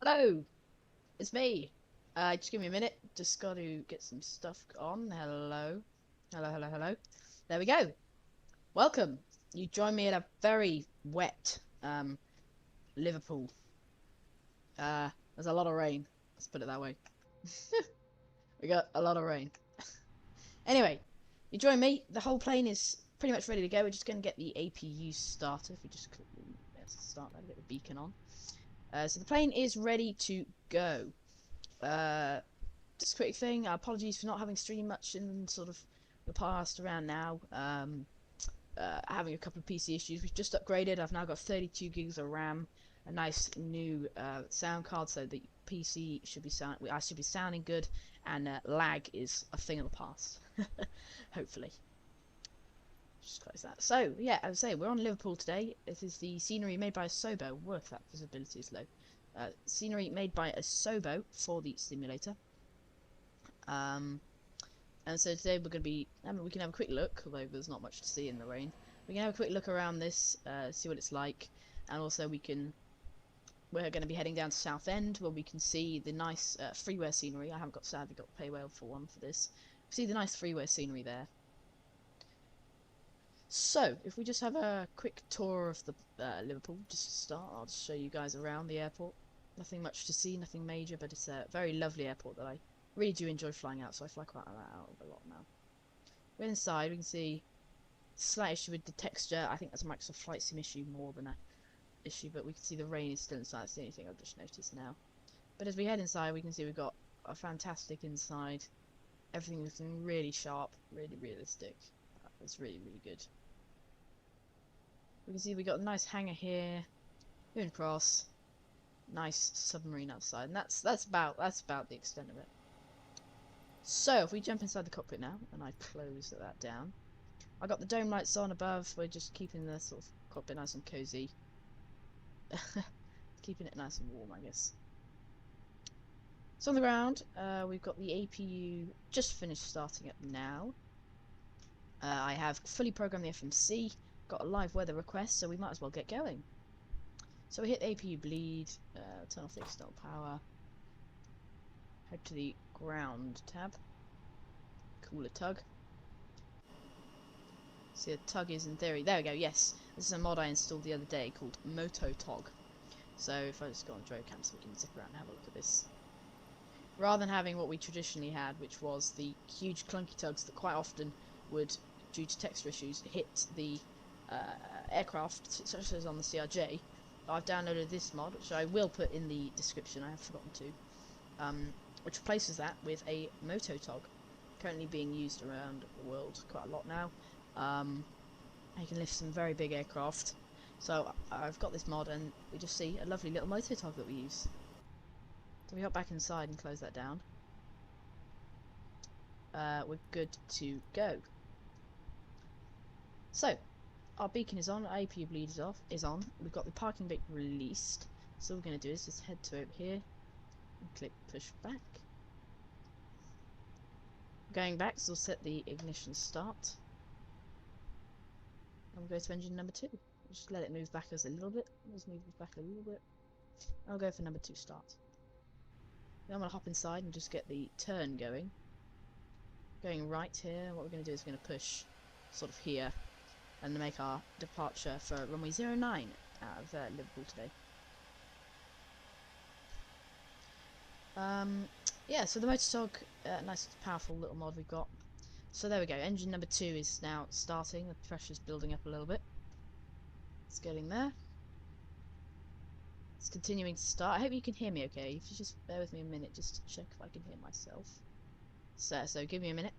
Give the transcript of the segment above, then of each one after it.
Hello, it's me. Just give me a minute. Just got to get some stuff on. Hello. Hello, hello, hello. There we go. Welcome. You join me at a very wet Liverpool. There's a lot of rain. Let's put it that way. We got a lot of rain. Anyway, you join me. The whole plane is pretty much ready to go. We're just going to get the APU started. If we just click start that, get the beacon on. So the plane is ready to go. Just a quick thing, apologies for not having streamed much in sort of the past around now. Having a couple of PC issues. We've just upgraded. I've now got 32 gigs of RAM, a nice new sound card, so the PC should be I should be sounding good, and lag is a thing of the past. Hopefully. Just close that. So yeah, as I say, we're on Liverpool today. This is the scenery made by Asobo. Work, that visibility is low. Scenery made by Asobo for the simulator. And so today we're going to be, we can have a quick look, although there's not much to see in the rain. We can have a quick look around this, see what it's like, and also we're going to be heading down to Southend, where we can see the nice Freeware scenery. I haven't sadly got Payware for one for this. See the nice Freeware scenery there. So, if we just have a quick tour of the Liverpool, just to start, I'll just show you guys around the airport. Nothing much to see, nothing major, but it's a very lovely airport that I really do enjoy flying out, so I fly quite out a lot now. We're inside, we can see slight issue with the texture. I think that's a Microsoft Flight Sim issue more than a issue, but we can see the rain is still inside. That's the only thing I've just noticed now. But as we head inside, we can see we've got a fantastic inside. Everything looking really sharp, really realistic. It's really, really good. We can see we got a nice hangar here, going across, nice submarine outside, and that's about the extent of it. So if we jump inside the cockpit now, and I close that down, I got the dome lights on above. We're just keeping the sort of cockpit nice and cozy, keeping it nice and warm, I guess. So on the ground, we've got the APU just finished starting up now. I have fully programmed the FMC. Got a live weather request, so we might as well get going. So we hit APU bleed, turn off the external power, head to the ground tab, cooler tug. See, a tug is in theory, there we go, yes, this is a mod I installed the other day called Mototog. So if I just go on Drocam so we can zip around and have a look at this. Rather than having what we traditionally had, which was the huge clunky tugs that quite often would, due to texture issues, hit the aircraft, such as on the CRJ, I've downloaded this mod, which I will put in the description, I have forgotten to, which replaces that with a Mototog, currently being used around the world quite a lot now. You can lift some very big aircraft, so I've got this mod, and we just see a lovely little Mototog that we use. So we hop back inside and close that down. We're good to go. So, our beacon is on, our APU bleed is on. We've got the parking brake released. So all we're going to do is just head to over here and click push back. Going back, so we'll set the ignition start. And we'll go to engine number 2. We'll just let it move back us a little bit. Let's move it back a little bit. I'll go for number 2 start. Then I'm going to hop inside and just get the turn going. Going right here, what we're going to do is we're going to push sort of here and make our departure for runway 09 out of Liverpool today. Yeah, so the Mototog, nice powerful little mod we've got. So there we go, engine number 2 is now starting, the pressure's building up a little bit. It's getting there. It's continuing to start. I hope you can hear me okay. If you just bear with me a minute just to check if I can hear myself. So give me a minute.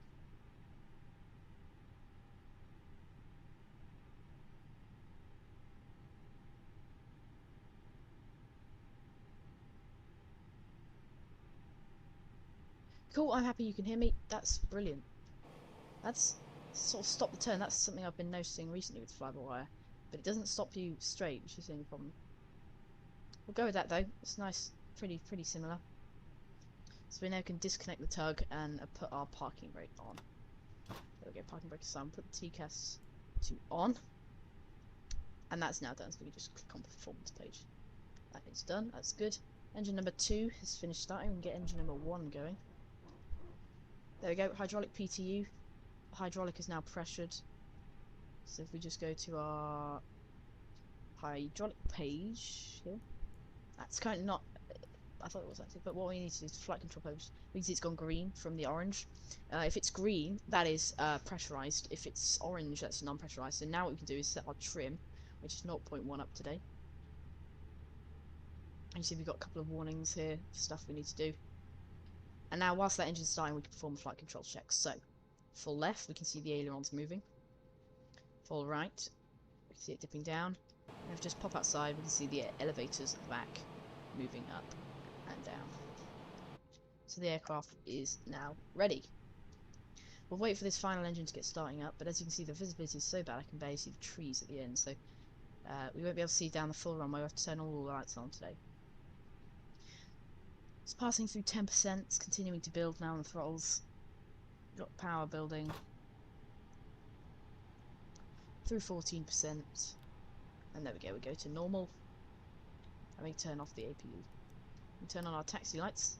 Cool, I'm happy you can hear me. That's brilliant. That's sort of stop the turn. That's something I've been noticing recently with fly-by-wire, but it doesn't stop you straight, which is the only problem. We'll go with that though. It's nice, pretty similar. So we now can disconnect the tug and put our parking brake on. There we go, parking brake is on. Put the TCAS to on, and that's now done. So we can just click on the performance page. That is done. That's good. Engine number 2 has finished starting. We can get engine number 1 going. There we go, hydraulic PTU. The hydraulic is now pressured. So if we just go to our hydraulic page here, that's currently not, I thought it was actually, but what we need to do is flight control page. We can see it's gone green from the orange. If it's green, that is pressurized. If it's orange, that's non-pressurized. So now what we can do is set our trim, which is 0.1 up today. And you see we've got a couple of warnings here for stuff we need to do. And now whilst that engine's starting, we can perform flight control checks. So, full left, we can see the ailerons moving. Full right, we can see it dipping down. And if we just pop outside, we can see the elevators at the back moving up and down. So the aircraft is now ready. We'll wait for this final engine to get starting up, but as you can see the visibility is so bad I can barely see the trees at the end, so we won't be able to see down the full runway. We'll have to turn all the lights on today. It's passing through 10%, it's continuing to build now on the throttles. We've got power building through 14%, and there we go, we go to normal, and we turn off the APU. We turn on our taxi lights.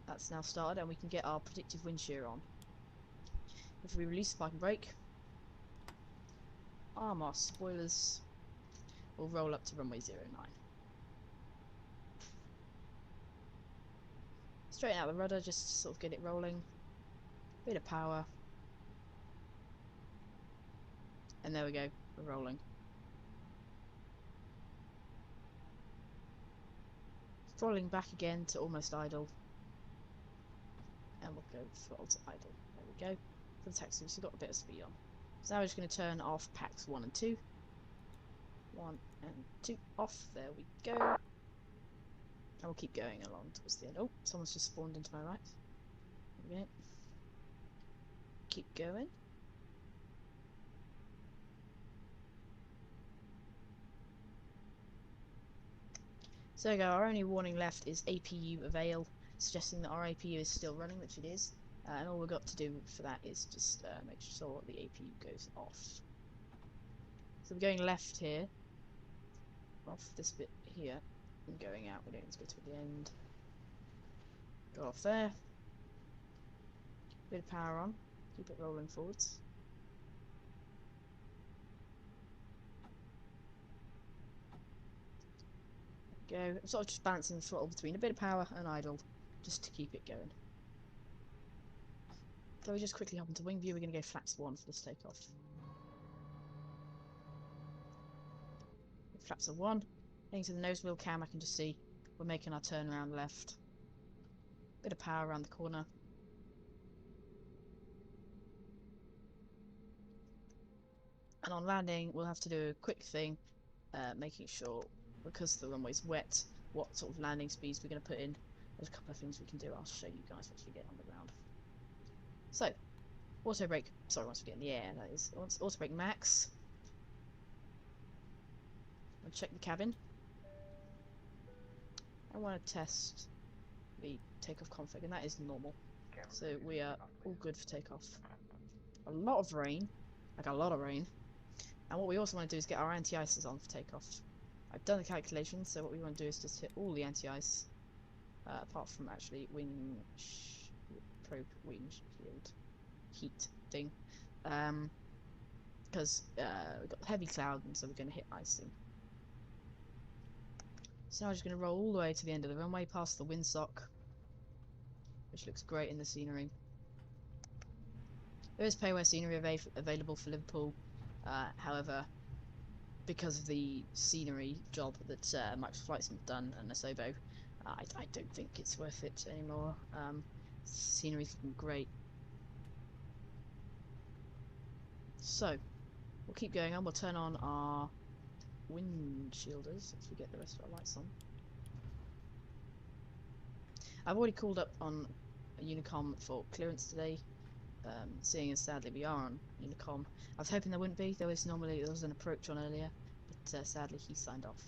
That's now started, and we can get our predictive wind shear on. If we release the park and brake, arm our spoilers, we'll roll up to runway 09. Straighten out the rudder just to sort of get it rolling. Bit of power. And there we go, we're rolling. Throttling back again to almost idle. And we'll go throttle to idle. There we go. For the taxi, we've got a bit of speed on. So now we're just going to turn off packs 1 and 2. 1 and 2 off. There we go. And we'll keep going along towards the end. Oh, someone's just spawned into my right. There we go. Keep going. So there we go. Our only warning left is APU avail, suggesting that our APU is still running, which it is. And all we've got to do for that is just make sure the APU goes off. So we're going left here, off this bit here, and going out. We don't need to go to the end. Go off there. Bit of power on. Keep it rolling forwards. Go. I'm sort of just balancing the throttle between a bit of power and idle, just to keep it going. So we just quickly hop into wing view. We're going to go flaps 1 for this takeoff. Flaps are 1. Heading to the nose wheel cam, I can just see we're making our turn around left. Bit of power around the corner. And on landing, we'll have to do a quick thing, making sure, because the runway's wet, what sort of landing speeds we're going to put in. There's a couple of things we can do. I'll show you guys once we get on the ground. So, auto brake. Sorry, once we get in the air, that is. Auto brake max. I'll check the cabin. I want to test the takeoff config, and that is normal. So we are all good for takeoff. A lot of rain, like a lot of rain. And what we also want to do is get our anti-ices on for takeoff. I've done the calculations, so what we want to do is just hit all the anti-ice, apart from actually probe windshield heat thing, because we've got heavy cloud, and so we're going to hit icing. So now I'm just going to roll all the way to the end of the runway, past the windsock, which looks great in the scenery. There is Payware scenery available for Liverpool, however, because of the scenery job that Microsoft Flight's done and asobo, I don't think it's worth it anymore. Scenery's looking great. So, we'll keep going on. We'll turn on our windshielders if we get the rest of our lights on. I've already called up on a Unicom for clearance today, seeing as sadly we are on Unicom. I was hoping there wouldn't be. There was an approach on earlier, but sadly he signed off.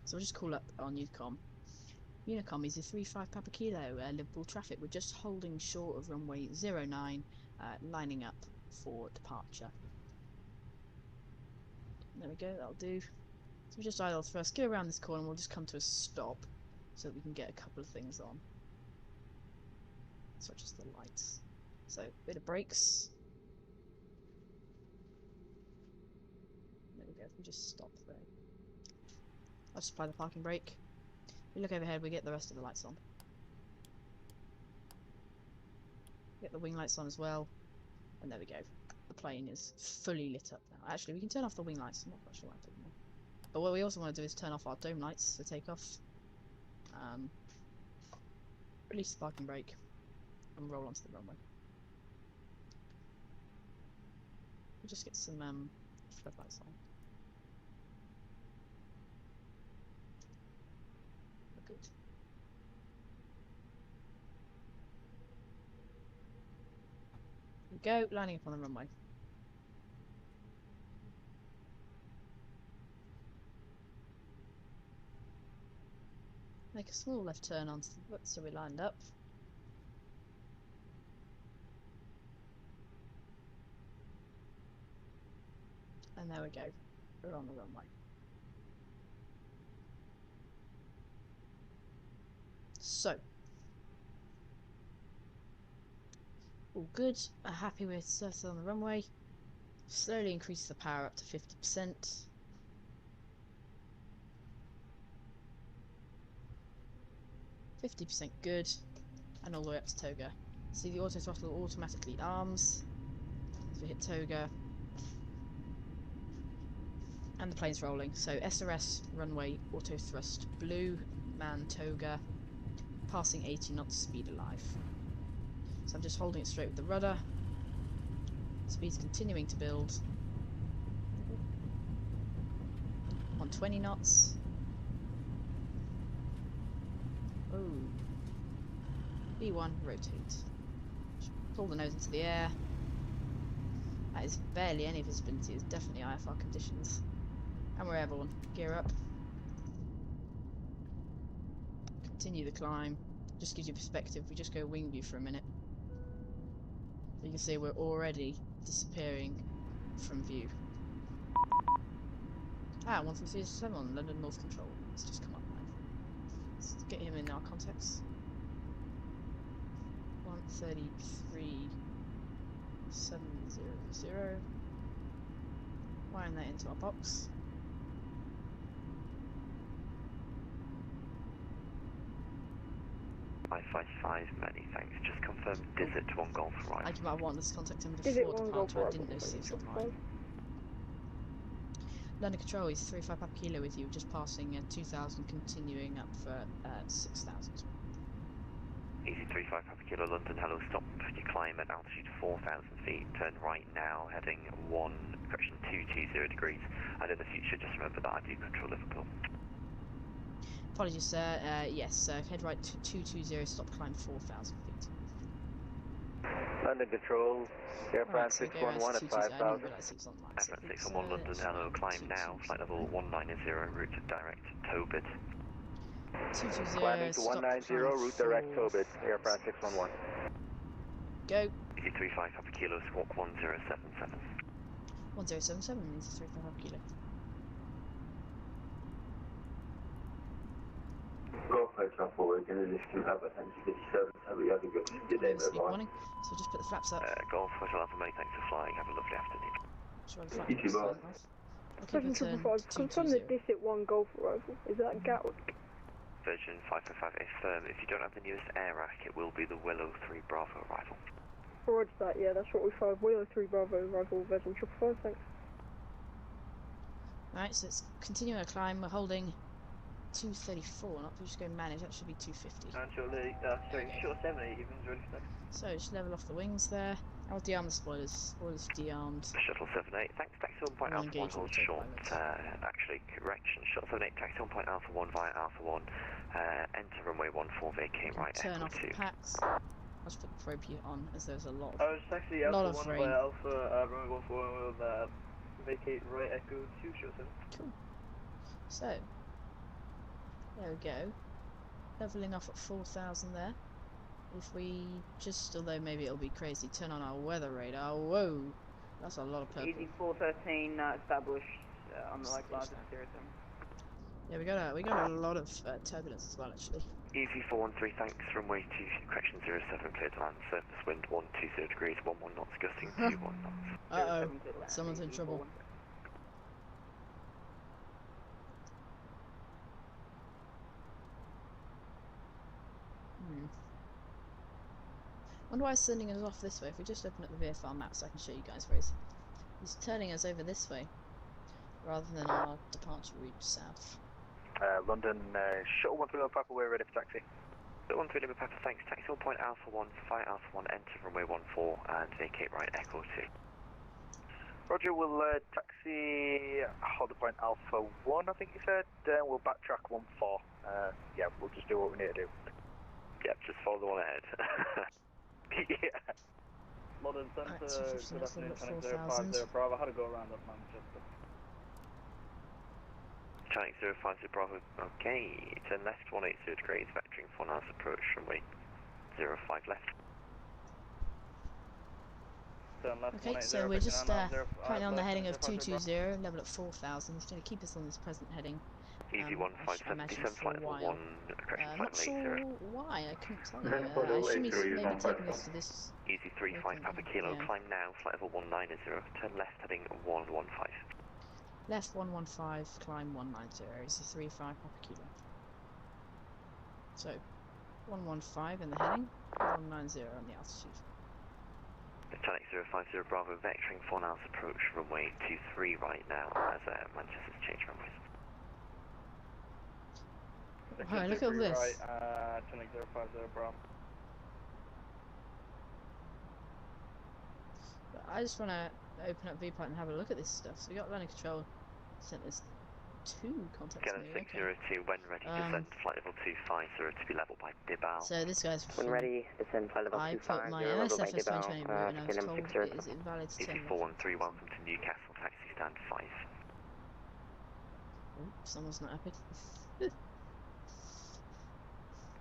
So we'll just call up on Unicom. Unicom is a 35 Papa Kilo, Liverpool traffic. We're just holding short of runway 09, lining up for departure. There we go, that'll do. So we just idle first, go around this corner and we'll just come to a stop so that we can get a couple of things on. Such as the lights. So, bit of brakes. There we go, we just stop there. I'll just apply the parking brake. We look overhead, we get the rest of the lights on. Get the wing lights on as well. And there we go. The plane is fully lit up now. Actually, we can turn off the wing lights. I'm not quite sure why I put them on. But what we also want to do is turn off our dome lights for takeoff. Release the parking brake. And roll onto the runway. We'll just get some floodlights on. Good. Here we go, lining up on the runway. Make a small left turn onto the foot so we're lined up. And there we go, we're on the runway. So, all good, happy with surface on the runway. Slowly increase the power up to 50%. 50% good, and all the way up to toga. See the auto throttle automatically arms as we hit toga. And the plane's rolling. So SRS runway auto thrust blue, man toga, passing 80 knots, speed alive. So I'm just holding it straight with the rudder. Speed's continuing to build. On 20 knots. Oh. B1, rotate. Pull the nose into the air. That is barely any visibility, it's definitely IFR conditions. And we're airborne. Gear up. Continue the climb. Just gives you perspective. We just go wing view for a minute. So you can see we're already disappearing from view. 137 on London North Control. Let's just come up now. Let's get him in our context. 133,700. Wiring that into our box. I-55, many thanks. Just confirm Desert 1 Golf right. I might have wanted this contact him before departure. I didn't know he was online. London Control is 35 Papa Kilo with you, just passing 2,000, continuing up for 6,000. Easy 35 Papa Kilo London, hello, stop. You climb at altitude 4,000 feet, turn right now, heading 220 degrees. And in the future, just remember that I do control Liverpool. Apologies, sir. Yes, head right 220, stop climb 4,000 feet. London Control, Aircraft 611 at 5,000. Aircraft 611 London, hello, climb now, flight level 190, route direct, Tobit. 220, climbing to 190, route direct, Tobit, Aircraft 611. Go. Easy 35 Papa Kilo, squawk 1077. 1077 means 35 Papa Kilo. Golf hotel forward, going to just come up at 57, have a good day, morning. So just put the flaps up. Golf hotel Alpha, many thanks for flying, have a lovely afternoon. Should I the flaps off? Question confirm the Desert 1 Golf arrival. Is that Gatwick? Virgin 555, if you don't have the newest air rack, it will be the Willow 3 Bravo arrival. Roger that, yeah, that's what we fired. Willow 3 Bravo arrival, Virgin 555, thanks. Alright, so let's continue our climb. We're holding 234, not we just go manage, that should be 250. Short 70 evens ready for next. So just level off the wings there. I'll dearm the spoilers. Spoilers dearmed. Shuttle 78, thanks, taxi 1 point Alpha 1, hold short, actually, correction, Shuttle 78, taxi 1 point Alpha 1 via Alpha 1, enter runway 14, vacate right, turn Echo off 2. the packs. I'll just put the probe here on, as there's a lot of, I was taxi Alpha 1 rain. via Alpha, runway 14 with vacate right, Echo 2, short 7. Cool. So, there we go. Leveling off at 4,000 there. If we just, although maybe it'll be crazy, turn on our weather radar. Whoa! That's a lot of purple. Easy 413 established on the like larger 07. Yeah, we got a lot of turbulence as well, actually. Easy 413, thanks. Runway 27 clear to land. Surface wind 120 degrees, 11 knots, gusting 21 knots. Uh oh, someone's in trouble. Wonder why he's sending us off this way. If we just open up the VFR map so I can show you guys where he's turning us over this way rather than our departure route south. London, shuttle 131 Papa, we're ready for taxi. Shuttle 131 Papa, thanks. Taxi on point Alpha 1, flight Alpha 1, enter runway 14 and vacate right Echo 2. Roger, we'll taxi hold the point Alpha 1, I think you said. We'll backtrack 14. Yeah, we'll just do what we need to do. Yep, just follow the one ahead. Yeah. London Centre, good afternoon, 050 Bravo. How to go around up Manchester? Channel 050 Bravo, okay. Turn left 180 degrees, vectoring 4 knots approach runway 05 left. Turn left Okay, 180, so we're just currently on the heading of 220, 220, level at 4,000. It's going to keep us on this present heading. Easy 1577, flight level 1, correction, Not flight sure level 80. why, I couldn't tell you. I assume he's maybe taking us to this. Easy 35 Papa Kilo, Yeah. climb now, flight level 190, turn left heading 115. Left 115, climb 190, is the 35 Papa Kilo. So, 115 in the heading, 190 on the altitude. Channel 050 Bravo, vectoring 4 knots approach runway 23 right now as Manchester's changed runways. Alright, look at all this. Right, turning 050 Bravo. But I just want to open up VPOT and have a look at this stuff. So we got landing control sent us 2 contacts. Scanner 602, when ready, descend flight level 250 to be leveled by Dibal. So this guy's When from, ready, descend flight level I 250, put my level by MSFS 2020 route and I was KLM told 60. it is invalid to Easy turn 413, welcome to Newcastle, taxi stand 5. Oh, someone's not happy.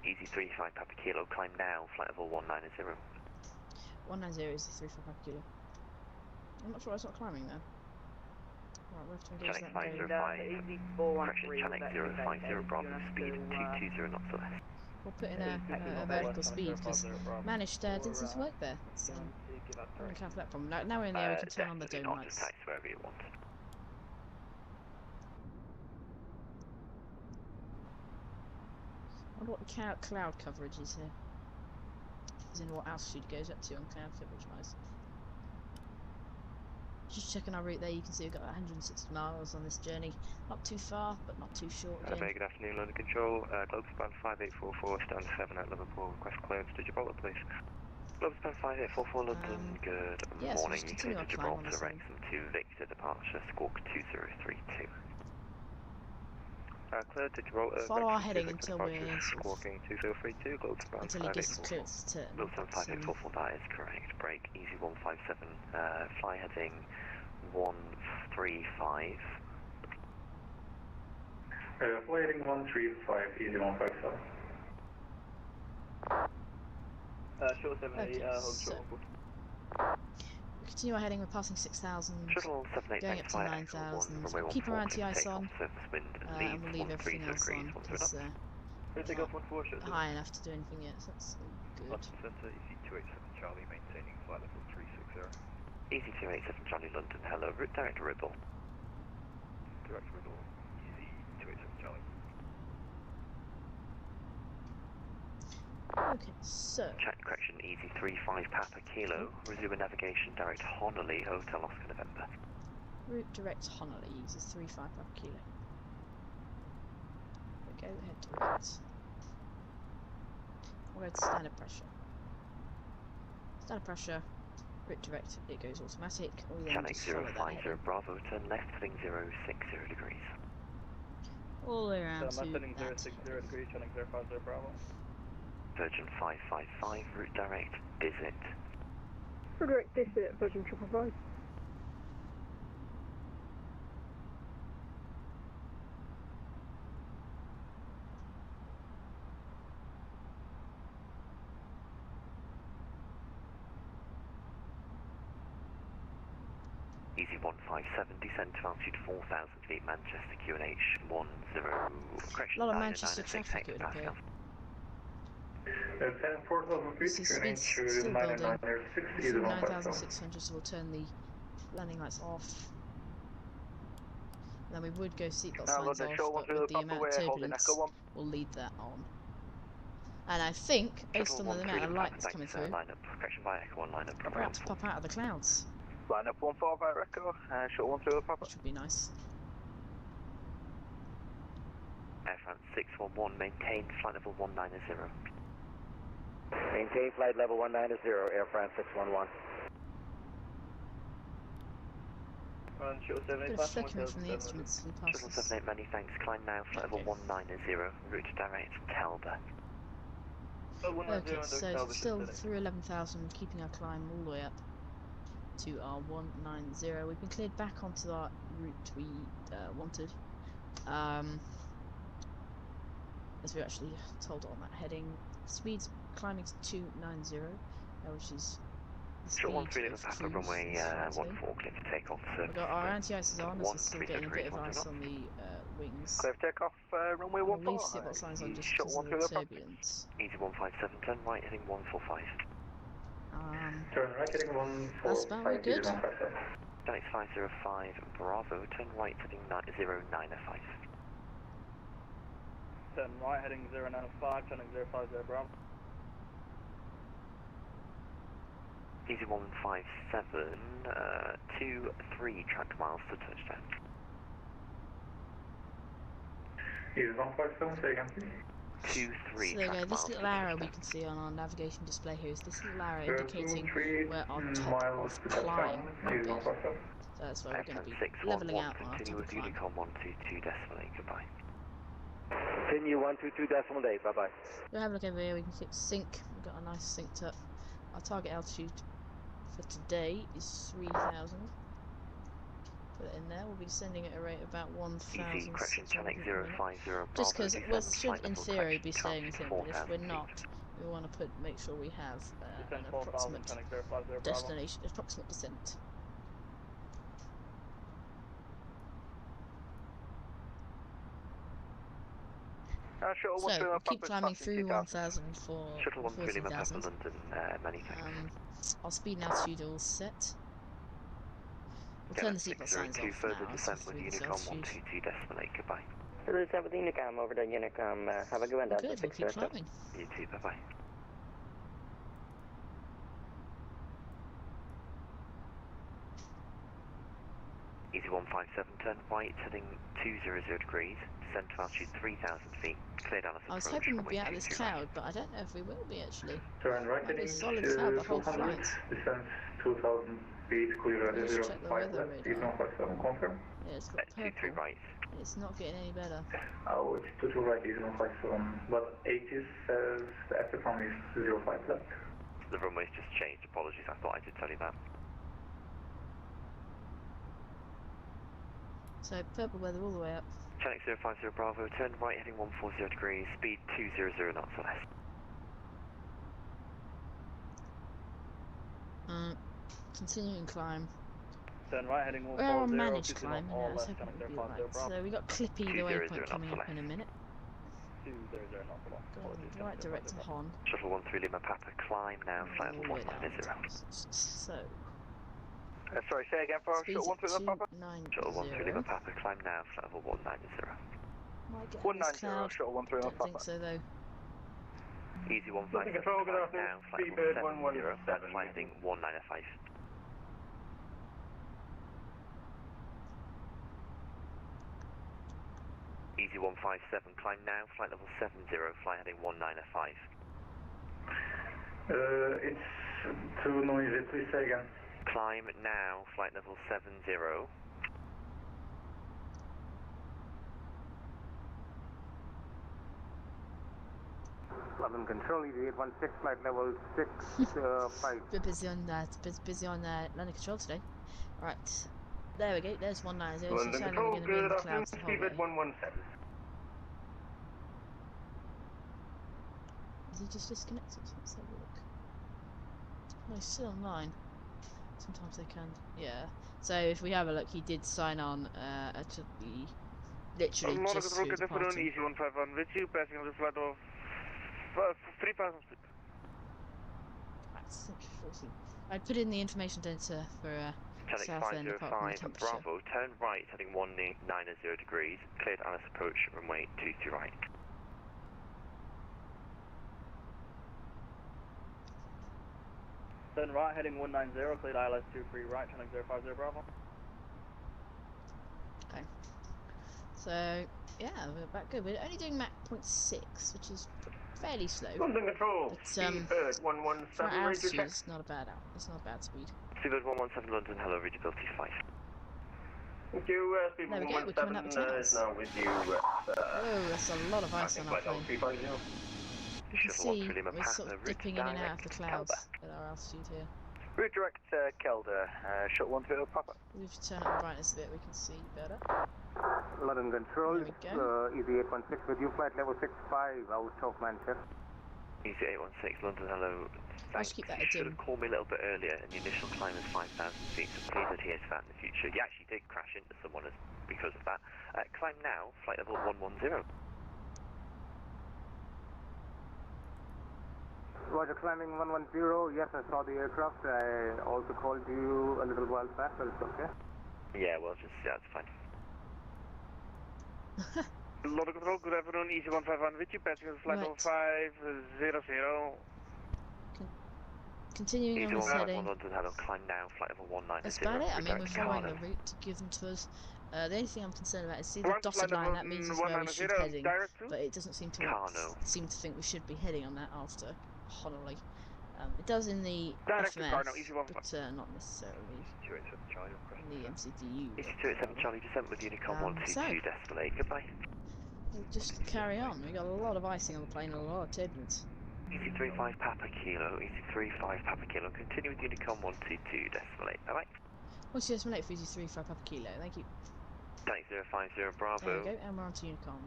Easy 35 Papa Kilo, climb now, flight level 190. 190 is the 35 kilo. I'm not sure it's not climbing though. Right, we have to engage Channel that. 505, correction, Channel 050 Bravo, speed 220 knots or less. We'll put in a vertical speed because managed didn't seem to work there. Let's encounter that problem. Now we're in the air, we can turn on the dome not, just lights. taxi wherever you want. I wonder what the cloud coverage is here. As in what altitude it goes up to on cloud coverage wise. Just checking our route there, you can see we've got 160 miles on this journey. Not too far, but not too short again. Very good afternoon, London Control. Globespan 5844, stand 7 at Liverpool. Request clearance to Gibraltar, please. Globespan 5844, London, good morning. So You continue clear to our climb on Gibraltar, this Wrexham to Victor, departure, squawk 2032. Clear to Gibraltar, follow our Wrexham heading to until departure, we're sort of, squawking 2032, Globespan until he gives us 5844. clearance to turn. Globespan 5844, that is correct. Break, easy 157, fly heading 135. Flighting 135, easy 157. Short 70, Okay, hold so short. we continue our heading, we're passing 6,000, Shuttle 78, going up to 9,000. Keep our anti-ice on, and we'll leave everything else on because We'll take off 14, short high enough to do anything yet, so that's good. London Centre, easy 287 Charlie, maintaining flight level 360. Easy 287 Johnny London, hello, route direct to Ribble. Direct Ribble, easy 287 Charlie. Okay, so Check correction, easy 35 Papa Kilo, resume navigation direct Honolulu, Hotel Oscar November. route direct Honolulu uses 35 Papa Kilo. Okay, head to right. We'll go to standard pressure. Standard pressure, route direct, it goes automatic. We then Channel just follow that 050 heading Bravo, turn left heading 060 degrees. all the way around Turn to left heading that. 060 degrees, turning 050 Bravo. Virgin 555, route direct, Visit. Direct this at Virgin 555. Easy 157, descend to altitude 4,000 feet, Manchester QNH 10, correction, A lot of 9 Manchester traffic, it would appear. Descend 4,000 feet, See, speed's still QNH building. 996, easy Through 157. 9,600, so we'll turn the landing lights off. Then we would go seatbelt signs London, off, short one but through with the the amount of Payware, holding turbulence, Echo 1. we'll lead that on. And I think, based on the amount of lights coming through, line up, correction by Echo 1, line up, we're about to pop out of the clouds, Line up 1-4 by Echo, short one through the Papa. which would be nice. Air France 611, maintain flight level 190. Maintain flight level 190, Air France 611. And shuttle A bit 78 of flickering from the instruments and Shuttle passes. 78, many thanks, climb now, flight level 190, route direct Talbot. Okay, so still through 11,000, keeping our climb all the way up to our 190. We've been cleared back onto our route we wanted. As we actually told on that heading. Speed's climbing to 290, which is the speed Short 13 of Papa, cruise runway slightly. 14, clear to take off. We've got our anti-ice is on, as we're still getting a bit of ice on the wings. Clear for takeoff, runway We'll 14. leave seatbelt signs on just Shuttle because one of through the the Papa. turbulence. Easy 157, turn right, heading 145. Turn right, heading 145. That's about all good. Dynamics 505, Bravo, turn right, heading 095. Turn right, heading 095, turning 050 Bravo. Easy 157, 23 track miles to touchdown. Easy 157, say again please. 23 So there you track go, this miles little to arrow we touchdown. can see on our navigation display here is this little arrow 2, indicating 3 where our top miles of to touchdown. climb will Easy be. 157. So that's where we're going to be 611, levelling out on our continue top of with climb. Unicom 122 decimal 8, goodbye. Continue 122.8, bye bye. We'll have a look over here, we can click sync. We've got a nice synced up. Our target altitude for today is 3,000. Put it in there, we'll be descending at a rate of about Easy, correction, 1,600 channel per minute. 050, Bravo, Just because descend, we flight should in level theory be correction, staying with him, but if 4,000 we're feet. not, we want to make sure we have an Descend 4000, approximate turning 050 Bravo. destination, approximate descent. Shuttle So, one through we'll the keep Papa's climbing passing through 2000. 1,000 for Shuttle 1 Lima Papa 14,000. London, many thanks. Our speed and altitude are all set. We'll turn the seatbelt signs off further now as descent we're with through this Unicom altitude. 122 decimal 8, goodbye. Further descent with Unicom, over to Unicom, have a good one down to Good, we'll keep 602. climbing. You too, bye bye. Easy 157, turn right, heading 200 degrees, descend to altitude 3,000 feet, clear down as I was approach, hoping we'd runway be out of this 22 cloud, right. but I don't know if we will be actually. Turn right, Might be a heading solid cloud the whole 200, flight. descend 2,000 feet, clear at Let's check the 05 weather left, radar. 157, confirm. Yeah, it's got 23 purple. right. It's not getting any better. Oh, it's 22 right, 157, but 80 says the exit from is 05 left. The runway's just changed, apologies, I thought I did tell you that. So, purple weather all the way up. Channel 050 Bravo, turn right, heading 140 degrees, speed 200 knots or less. Continuing climb. Turn right, heading We're on 140, managed 2 climb, all and I was left, hoping it turning would be 050 like. Bravo. So, we got Clippy, the 200 waypoint coming knots up in a minute. 200 knots below. Going in the right direction to Hon. Shuttle 13 Lima Papa, climb now, flight All the way level down. 190. So, Sorry, say again for speed's shuttle one at through the Papa. 290. Shuttle 13 Lima Papa, climb now, flight level 190. Might get out of this 190, cloud. shuttle one through the Don't Papa. think so though. Easy 157, Looking control, good climb now, flight afternoon, level Speedbird 70, 117. flight heading 195. Easy 157, climb now, flight level 70, flight heading 195. It's too noisy, please say again. Climb now, flight level 70. London Control, easy 816, flight level 65. Bit busy on that. Bit busy on landing control today. Right, there we go. There's 190. So London sadly Control, we're going to be in good the afternoon, clouds the whole Speedbird way. 117. Is he just disconnected? Let's have a look. No, he's still online. Sometimes they can. Yeah. So if we have a look, he did sign on at the literally just through departing. Easy 151 with you, passing on the flight of 3,000 feet. That's 14. I'd put in the information data for Southend apart from the temperature. Bravo, turn right heading 190 degrees, cleared Alice approach, runway 23 right. Turn right heading 190, cleared ILS 23 right, traffic 050 Bravo. Okay. So, yeah, we're back good. We're only doing Mach 0.6, which is fairly slow. London Control, But, Seabird for 117, our radio altitude, check. it's not a bad speed. Seabird 117 London, hello, readability 5. Thank you, There Seabird we go, we're coming up the 117 is tunnels. now with you. Whoa, that's a lot of ice on our plane. 350. You can see we're sort of dipping in and out of the clouds at our altitude here. Route direct Kelder, shot 1 to Papa. We've turned up the brightness a bit, we can see better. London Control, There we go. Easy 816 with you, flight level 65 out of Manchester. Easy 816 London, hello. I'll just keep that You a should dim. have called me a little bit earlier, and the initial climb is 5,000 feet, so please adhere to that in the future. You actually did crash into someone because of that. Climb now, flight level 110. Roger, climbing 110. Yes, I saw the aircraft. I also called you a little while back, but it's okay. Yeah, well, yeah, it's fine. London Control, good afternoon, Easy 151 with you, passing on flight level 500. Continuing Easy on this 151 heading. London, hello, climb now, flight level 190. That's about it. I mean, we're redirect following the Cardiff. route to give them to us. The only thing I'm concerned about is see the dotted line. That means is where we should be heading, but it doesn't seem to think we should be heading on that after Honolulu. It does in the FMF, but not necessarily in the MCDU. Easy 287 Charlie, descent with Unicom 122, decimal 8, goodbye. We'll just carry on. We got a lot of icing on the plane and a lot of turbulence. Easy 35 Papa Kilo, Easy 35 Papa Kilo, continue with Unicom 122, decimal 8, bye bye. What's your decimal 8 for Easy 35 Papa Kilo? Thank you. Thanks 050 Bravo. There we go, and we're on to Unicom.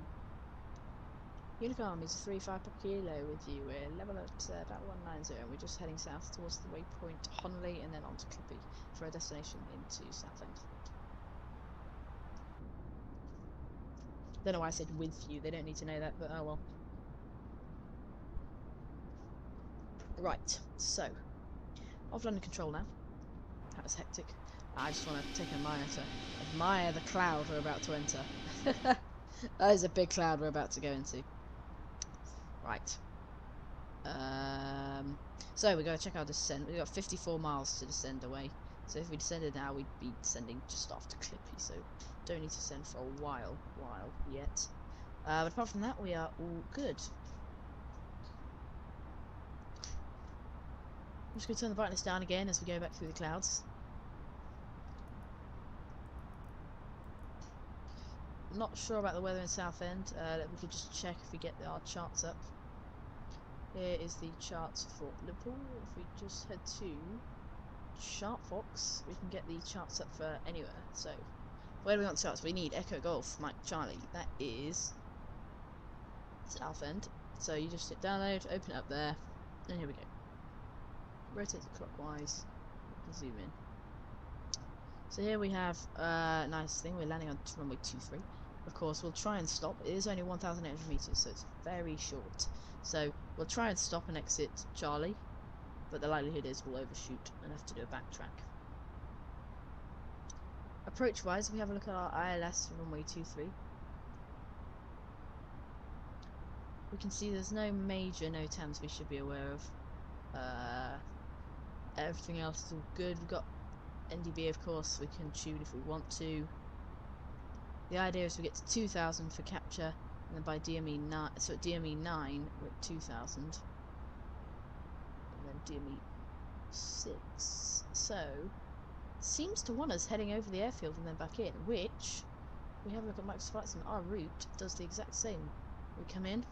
Unicom is a 35 Papa Kilo with you. We're level at about 190 and we're just heading south towards the waypoint Honolulu and then on to Clippy for a destination into Southend. Don't know why I said with you, they don't need to know that, but oh well. Right, so, off London Control now. That was hectic. I just want to take a minute to admire the cloud we're about to enter. That is a big cloud we're about to go into. Right. So we're going to check our descent. We've got 54 miles to descend away. So if we descended now, we'd be descending just after Clippy. So don't need to descend for a while yet. But apart from that, we are all good. I'm just going to turn the brightness down again as we go back through the clouds. Not sure about the weather in Southend. We could just check if we get our charts up. Here is the charts for Liverpool. If we just head to Chartfox, we can get the charts up for anywhere. So, where do we want charts? We need Echo Golf, Mike Charlie. That is Southend. So you just hit download, open it up there, and here we go. Rotate it clockwise, zoom in. So here we have a nice thing. We're landing on runway 23. Of course, we'll try and stop. It is only 1,800 meters, so it's very short. So we'll try and stop and exit Charlie, but the likelihood is we'll overshoot and have to do a backtrack. Approach-wise, we have a look at our ILS for runway 23. We can see there's no major NOTAMs we should be aware of. Everything else is all good. We've got NDB, of course, we can tune if we want to. The idea is we get to 2,000 for capture, and then by DME 9, so at DME 9 we're at 2,000, and then DME 6. So seems to want us heading over the airfield and then back in, which we have a look at Microsoft Flight Sim. Our route does the exact same. We come in,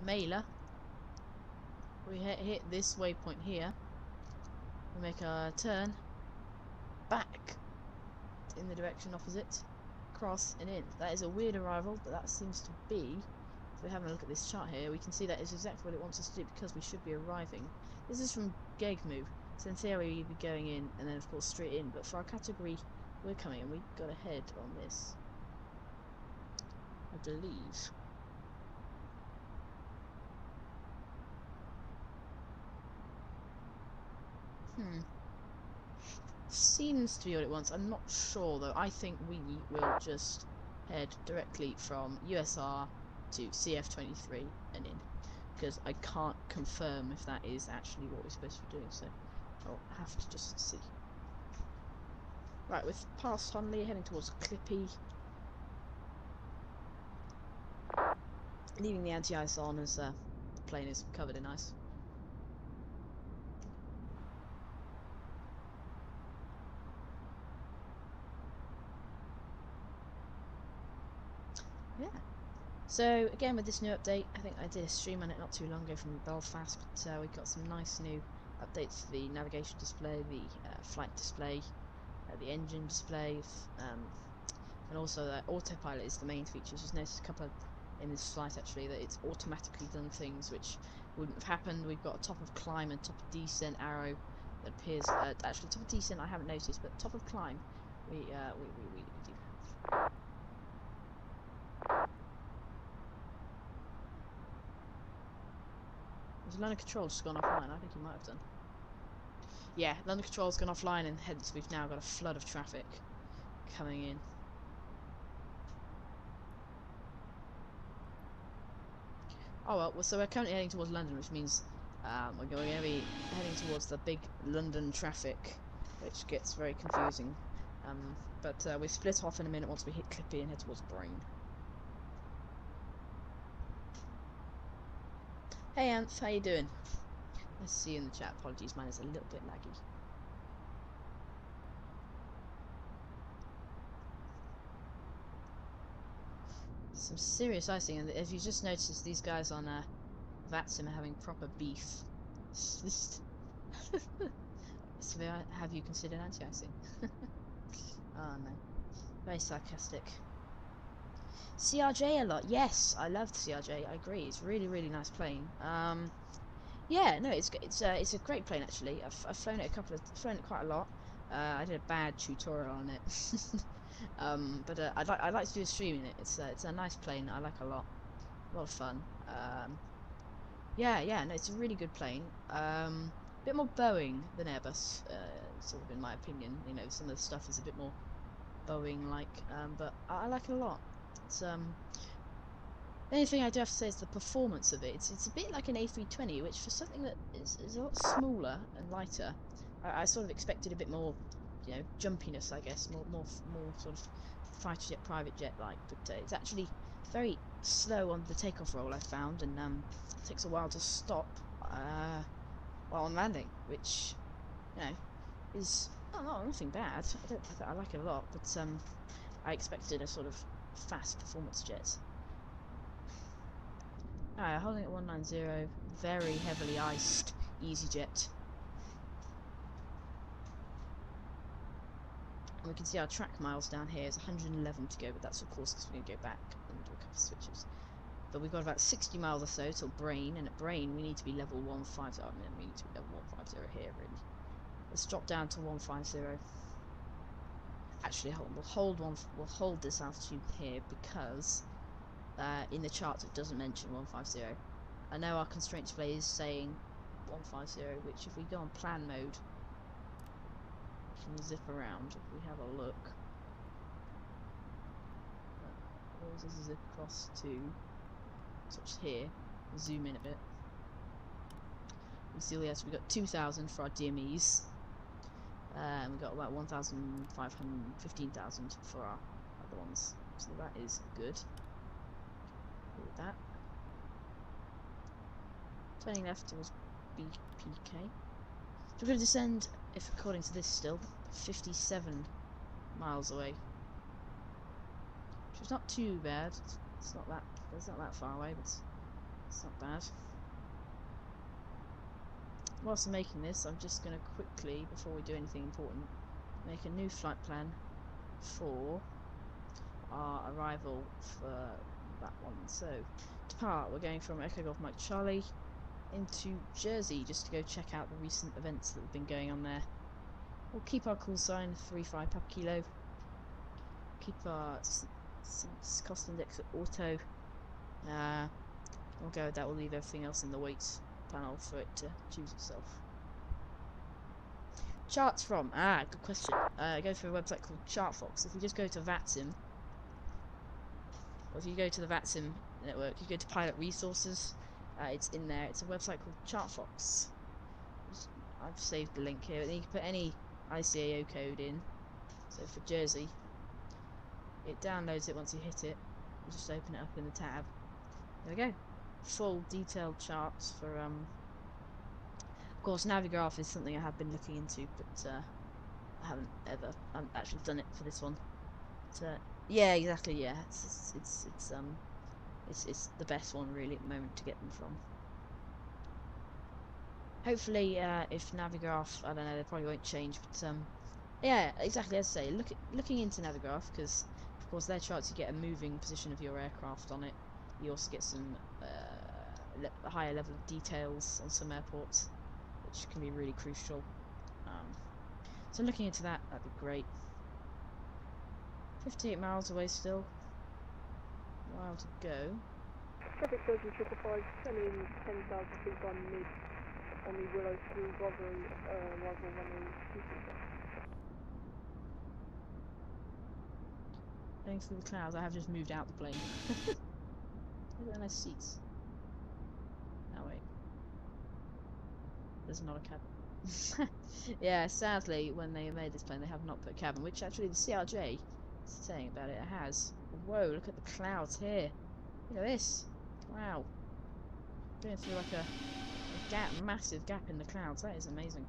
mailer, we hit this waypoint here. We make our turn back in the direction opposite, cross and in. That is a weird arrival, but that seems to be, if we're having a look at this chart here, we can see that is exactly what it wants us to do because we should be arriving. This is from Gegmu. So in theory we'd be going in and then of course straight in, but for our category we're coming in, we got ahead on this, I believe. Seems to be what it wants. I'm not sure though. I think we will just head directly from USR to CF23 and in, because I can't confirm if that is actually what we're supposed to be doing, so I'll have to just see. Right, we're past Honley, heading towards Clippy. Leaving the anti-ice on as the plane is covered in ice. Yeah. So again with this new update, I think I did a stream on it not too long ago from Belfast, but we got some nice new updates to the navigation display, the flight display, the engine display, and also that autopilot is the main feature. Just noticed a couple of in this flight actually that it's automatically done things which wouldn't have happened. We've got a top of climb and top of descent arrow that appears. Actually, top of descent I haven't noticed, but top of climb we do have. Has London Control just gone offline? I think he might have done. Yeah, London Control's gone offline, and hence we've now got a flood of traffic coming in. Oh well, so we're currently heading towards London, which means we're going to be heading towards the big London traffic, which gets very confusing. But we split off in a minute once we hit Clippy and head towards Brain. Hey Anth, how you doing? Let's see you in the chat. Apologies, mine is a little bit laggy. Some serious icing, and if you just noticed, these guys on Vatsim are having proper beef. So have you considered anti-icing? Oh no, very sarcastic. CRJ a lot, yes, I loved CRJ. I agree, it's really nice plane. Yeah, no, it's a great plane actually. I've flown it flown it quite a lot. I did a bad tutorial on it. But I'd like to do a stream in it. It's a nice plane. I like a lot of fun. Yeah, no, it's a really good plane. Bit more Boeing than Airbus, sort of in my opinion. You know, some of the stuff is a bit more Boeing-like, but I like it a lot. It's the only thing I do have to say is the performance of it. It's a bit like an A320, which for something that is a lot smaller and lighter, I sort of expected a bit more, you know, jumpiness, I guess, more sort of fighter jet, private jet like. But it's actually very slow on the takeoff roll, I found, and it takes a while to stop while on landing, which, you know, is not nothing bad. I like it a lot, but I expected a sort of fast performance jet. Alright, holding at 190, very heavily iced EasyJet. And we can see our track miles down here is 111 to go, but that's of course because we're going to go back and do a couple of switches. But we've got about 60 miles or so till Brain, and at Brain we need to be level 150. I mean, we need to be level 150 here, really. Let's drop down to 150. Actually, we'll hold this altitude here because in the charts it doesn't mention 150. I know our constraint display is saying 150, which if we go on plan mode, we can zip around. If we have a look, there's a zip across to such here. Zoom in a bit. We see yes, we got 2,000 for our DMEs. And we got about 1,500, 15,000 for our other ones. So that is good. With that. Turning left towards BPK. So we're going to descend, if according to this still, 57 miles away. Which is not too bad. It's not that far away, but it's not bad. Whilst I'm making this, I'm just going to quickly, before we do anything important, make a new flight plan for our arrival for that one. So, depart, we're going from Echo Golf Mike Charlie into Jersey just to go check out the recent events that have been going on there. We'll keep our call sign 35 Papa Kilo. Keep our cost index at auto. We'll go with that. We'll leave everything else in the weights panel for it to choose itself. Charts from? Good question. Go through a website called Chartfox. If you just go to VATSIM, or if you go to the VATSIM network, you go to Pilot Resources, it's in there. It's a website called Chartfox. I've saved the link here. And you can put any ICAO code in. So for Jersey, it downloads it once you hit it. You just open it up in the tab. There we go. Full detailed charts for of course Navigraph is something I have been looking into, but I haven't actually done it for this one. But, yeah, exactly. Yeah, it's the best one really at the moment to get them from. Hopefully, if Navigraph, I don't know, they probably won't change, but yeah, exactly as I say, looking into Navigraph, because of course their charts you get a moving position of your aircraft on it. You also get some a higher level of details on some airports, which can be really crucial. So looking into that, that'd be great. 58 miles away still. A while to go. Traffic surgeon 555, sending 10,000 feet by mid on the Willow 3 Bravo, arrival runway 23. Going through the clouds, I have just moved out the plane. Look at the nice seats. Oh wait. There's not a cabin. Yeah, sadly, when they made this plane, they have not put a cabin, which actually the CRJ is saying about it has. Whoa, look at the clouds here. Look at this. Wow. Going through like a gap, massive gap in the clouds. That is amazing.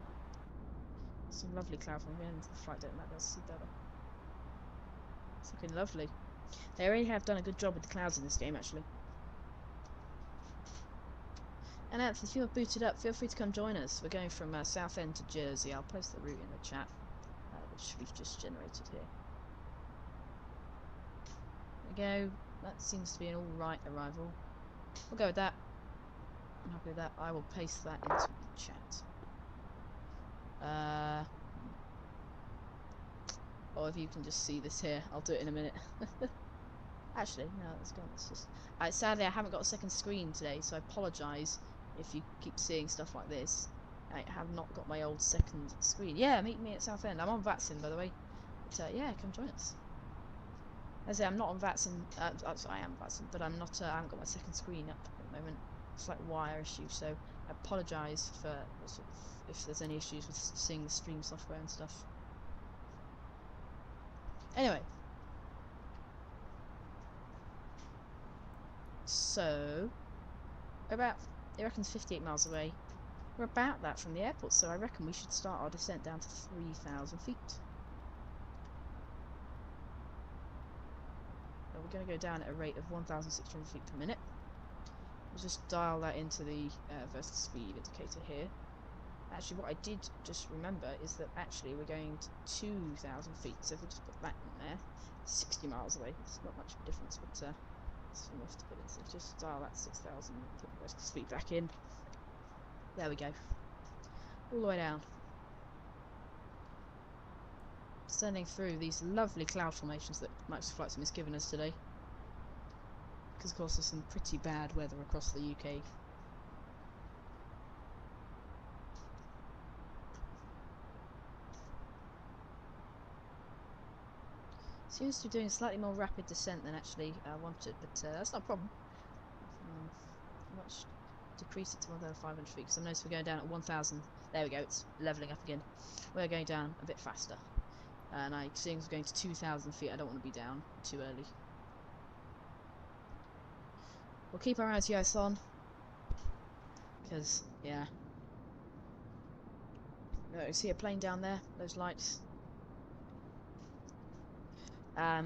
Some lovely cloud from going into the flight deck. That does see better. It's looking lovely. They really have done a good job with the clouds in this game, actually. And if you're booted up, feel free to come join us. We're going from Southend to Jersey. I'll post the route in the chat, which we've just generated here. There we go. That seems to be an alright arrival. We'll go with that. I'm happy with that. I will paste that into the chat. Or if you can just see this here, I'll do it in a minute. Actually, no, it's gone. It's just. Sadly, I haven't got a second screen today, so I apologise if you keep seeing stuff like this. I have not got my old second screen. Yeah, meet me at Southend. I'm on VATSIM, by the way. But yeah, come join us. As I say, I'm not on VATSIM. I am VATSIM, but I'm not. I haven't got my second screen up at the moment. It's like wire issue, so I apologise for sort of, if there's any issues with seeing the stream software and stuff. Anyway. So, about, it reckons 58 miles away. We're about that from the airport, so I reckon we should start our descent down to 3,000 feet. And we're going to go down at a rate of 1,600 feet per minute. We'll just dial that into the vertical speed indicator here. Actually, what I did just remember is that actually we're going to 2,000 feet, so if we just put that in there, 60 miles away. It's not much of a difference, but it's enough to put in. So just dial that 6,000 and put the vertical speed back in. There we go. All the way down. Sending through these lovely cloud formations that Microsoft Flight Sim has given us today. Because of course there's some pretty bad weather across the UK. Seems to be doing a slightly more rapid descent than actually wanted, but that's not a problem. Much decrease it to 1,500 feet, because I noticed we're going down at 1,000. There we go, it's levelling up again. We're going down a bit faster. And seeing as we're going to 2,000 feet, I don't want to be down too early. We'll keep our anti-ice on, because, yeah. You see a plane down there, those lights. I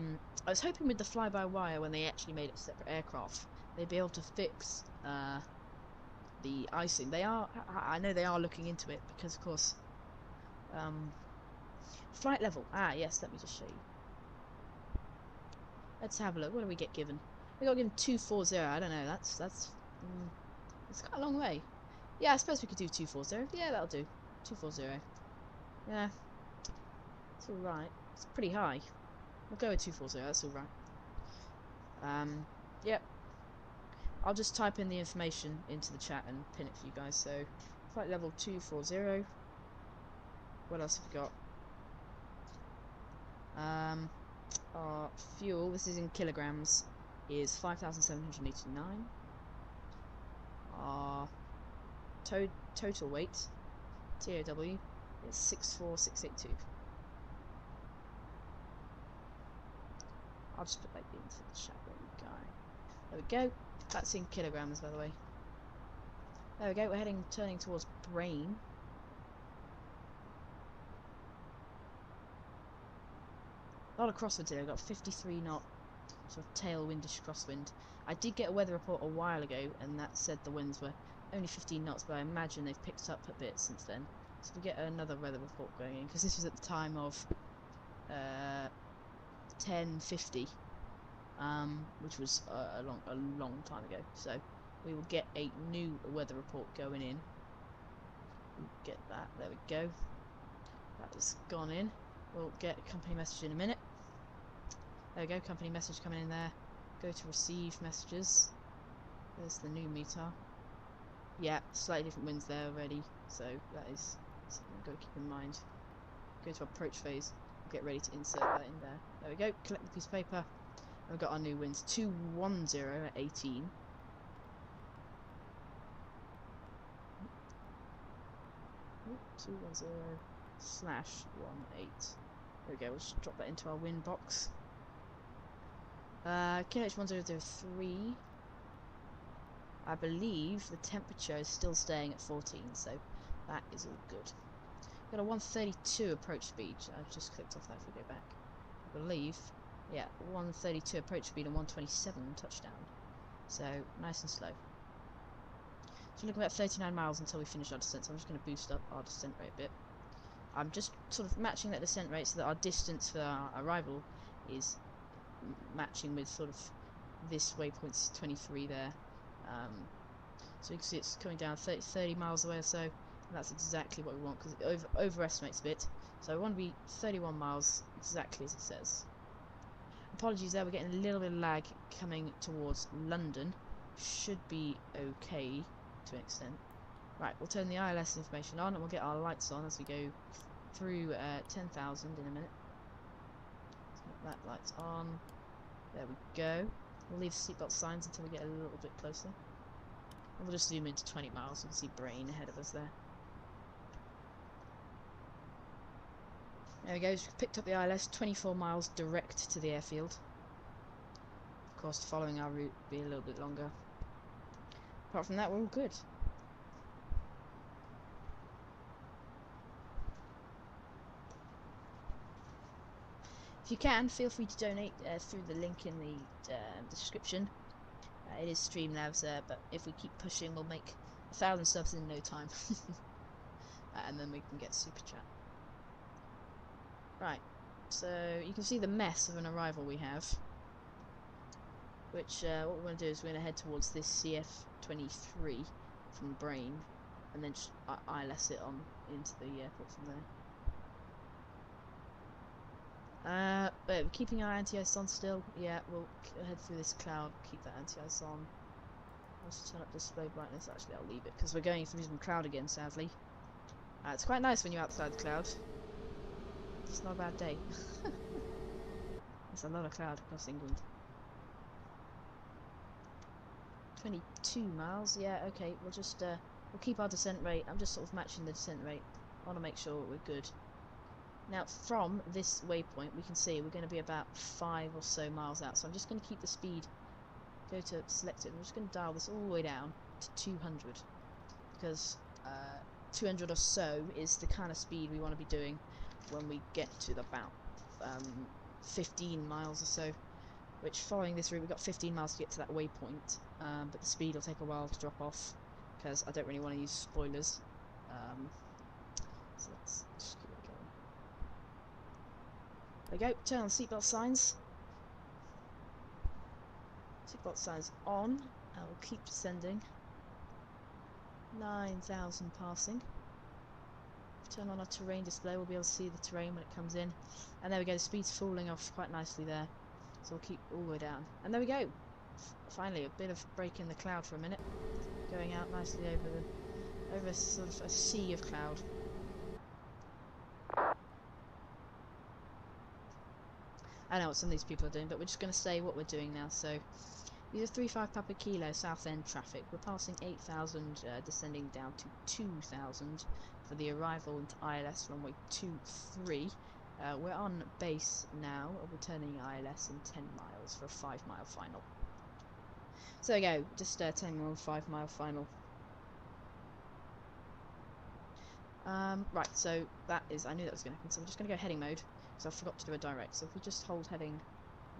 was hoping with the fly-by-wire, when they actually made it a separate aircraft, they'd be able to fix the icing. I know they are looking into it, because of course, flight level. Yes, let me just show you. Let's have a look. What do we get given? We got given 240. I don't know. That's it's quite a long way. Yeah, I suppose we could do 240. Yeah, that'll do. 240. Yeah. It's alright. It's pretty high. We'll go with 240, that's alright. Yep. I'll just type in the information into the chat and pin it for you guys. So, flight level 240. What else have we got? Our fuel, this is in kilograms, is 5,789. Our total weight, TOW, is 64682. I'll just put that into the chat. There we go. That's in kilograms, by the way. There we go. We're turning towards Brain. A lot of crosswind today. I've got 53 knot sort of tailwindish crosswind. I did get a weather report a while ago, and that said the winds were only 15 knots, but I imagine they've picked up a bit since then. So we get another weather report going in, because this was at the time of 10:50. Which was a long time ago. So we will get a new weather report going in. Get that. There we go. That has gone in. We'll get a company message in a minute. There we go. Company message coming in there. Go to receive messages. There's the new meter. Yeah, slightly different winds there already. So that is something I've got to keep in mind. Go to approach phase. Get ready to insert that in there. There we go. Collect the piece of paper. We've got our new winds, 210 at 18. Ooh, 210/18. There we go, we'll just drop that into our wind box. KH1003. I believe the temperature is still staying at 14, so that is all good. We've got a 132 approach speed. I've just clicked off that if we go back. I believe. Yeah, 132 approach speed and 127 touchdown. So, nice and slow. So we're looking at 39 miles until we finish our descent, so I'm just going to boost up our descent rate a bit. I'm just sort of matching that descent rate so that our distance for our arrival is matching with sort of this waypoint's 23 there. So you can see it's coming down 30 miles away or so, and that's exactly what we want, because it overestimates a bit. So we want to be 31 miles, exactly as it says. Apologies there, we're getting a little bit of lag coming towards London. Should be okay to an extent. Right, we'll turn the ILS information on and we'll get our lights on as we go through 10,000 in a minute. Let's get that lights on. There we go. We'll leave seatbelt signs until we get a little bit closer. And we'll just zoom into 20 miles. You can see Brain ahead of us there. There we go, just picked up the ILS, 24 miles direct to the airfield. Of course, following our route will be a little bit longer. Apart from that, we're all good. If you can, feel free to donate through the link in the description. It is Streamlabs, but if we keep pushing, we'll make 1,000 subs in no time. And then we can get Super Chat. Right, so you can see the mess of an arrival we have, which what we're going to do is we're going to head towards this CF23 from Brain, and then just ILS it on into the airport from there. But we're keeping our anti-ice on still. Yeah, we'll head through this cloud, keep that anti-ice on. I'll just turn up display brightness. Actually, I'll leave it because we're going through some cloud again, sadly. It's quite nice when you're outside the cloud. It's not a bad day. There's a lot of cloud across England. 22 miles, yeah, okay, we'll just we'll keep our descent rate. I'm just sort of matching the descent rate. I want to make sure we're good. Now from this waypoint we can see we're going to be about 5 or so miles out, so I'm just going to keep the speed, go to select it, I'm just going to dial this all the way down to 200, because 200 or so is the kind of speed we want to be doing when we get to about 15 miles or so, which following this route we've got 15 miles to get to that waypoint, but the speed will take a while to drop off because I don't really want to use spoilers. So let's just keep it going. There we go, turn on seatbelt signs. Seatbelt signs on, and we'll keep descending. 9,000 passing. Turn on our terrain display, we'll be able to see the terrain when it comes in. And there we go, the speed's falling off quite nicely there. So we'll keep all the way down. And there we go! Finally, a bit of break in the cloud for a minute. Going out nicely over sort of a sea of cloud. I know what some of these people are doing, but we're just going to say what we're doing now. So, these are 35 Papa Kilo Southend traffic. We're passing 8,000, descending down to 2,000 for the arrival into ILS runway 23. We're on base now. We're turning ILS in 10 miles for a 5-mile final. So there you go, just 10 mile, 5-mile final. Right, so that is, I knew that was going to happen, so I'm just going to go heading mode, because I forgot to do a direct. So if we just hold heading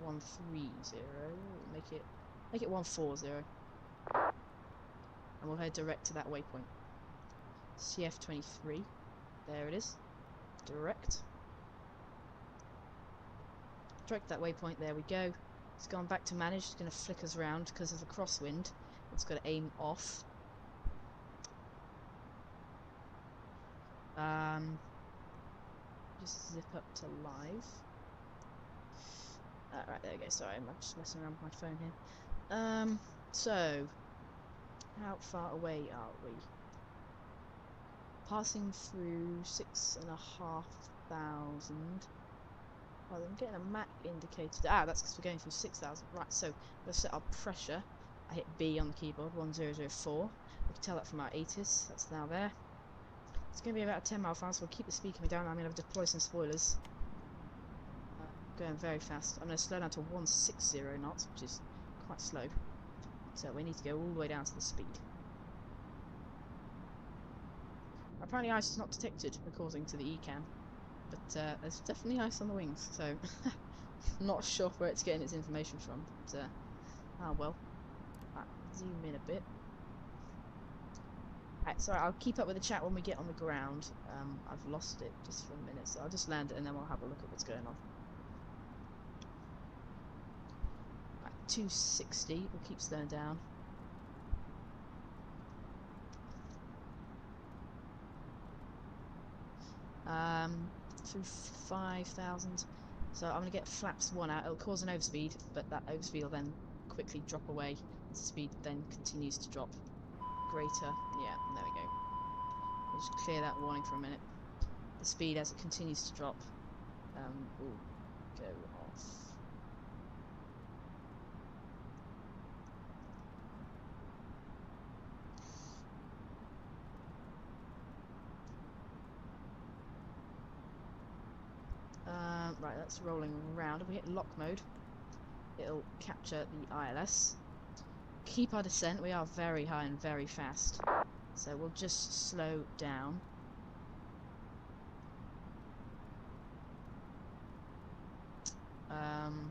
130, make it 140, and we'll head direct to that waypoint. CF23, there it is, direct that waypoint, there we go. It's gone back to manage, it's going to flick us around because of the crosswind. It's got to aim off. Just zip up to live. Right, there we go, sorry, I'm just messing around with my phone here. So, how far away are we? Passing through 6,500. Oh, I'm getting a Mac indicator. That's because we're going through 6,000. Right, so we'll set our pressure. I hit B on the keyboard, 1004. We can tell that from our ATIS. That's now there. It's going to be about a 10-mile final, so we'll keep the speed coming down. I'm going to deploy some spoilers. Going very fast. I'm going to slow down to 160 knots, which is quite slow. So we need to go all the way down to the speed. Apparently ice is not detected according to the ECAM. But there's definitely ice on the wings, so not sure where it's getting its information from. But well. Right, zoom in a bit. Right, sorry, I'll keep up with the chat when we get on the ground. I've lost it just for a minute, so I'll just land it and then we'll have a look at what's going on. Right, 260. We'll keep slowing down. Through 5,000. So I'm going to get flaps 1 out. It'll cause an overspeed, but that overspeed will then quickly drop away. The speed then continues to drop greater. Yeah, there we go. We'll just clear that warning for a minute. The speed as it continues to drop will go off. Right, that's rolling around. If we hit lock mode, it'll capture the ILS. Keep our descent. We are very high and very fast, so we'll just slow down. Um,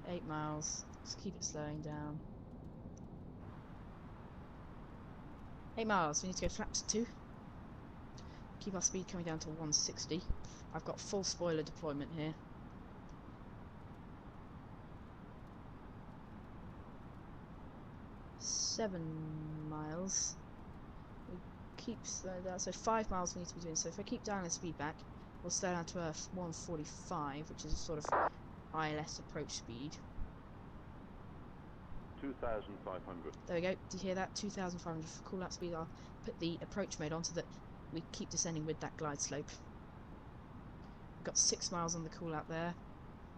8 miles. Just keep it slowing down. 8 miles. We need to go flaps 2. Keep our speed coming down to 160. I've got full spoiler deployment here. Seven miles. We keep slowing down. So 5 miles we need to be doing. So if I keep dialing the speed back, we'll slow down to a 145, which is a sort of ILS approach speed. 2,500. There we go. Do you hear that? 2,500 for call out speed. I'll put the approach mode on so that we keep descending with that glide slope. We've got 6 miles on the call out there.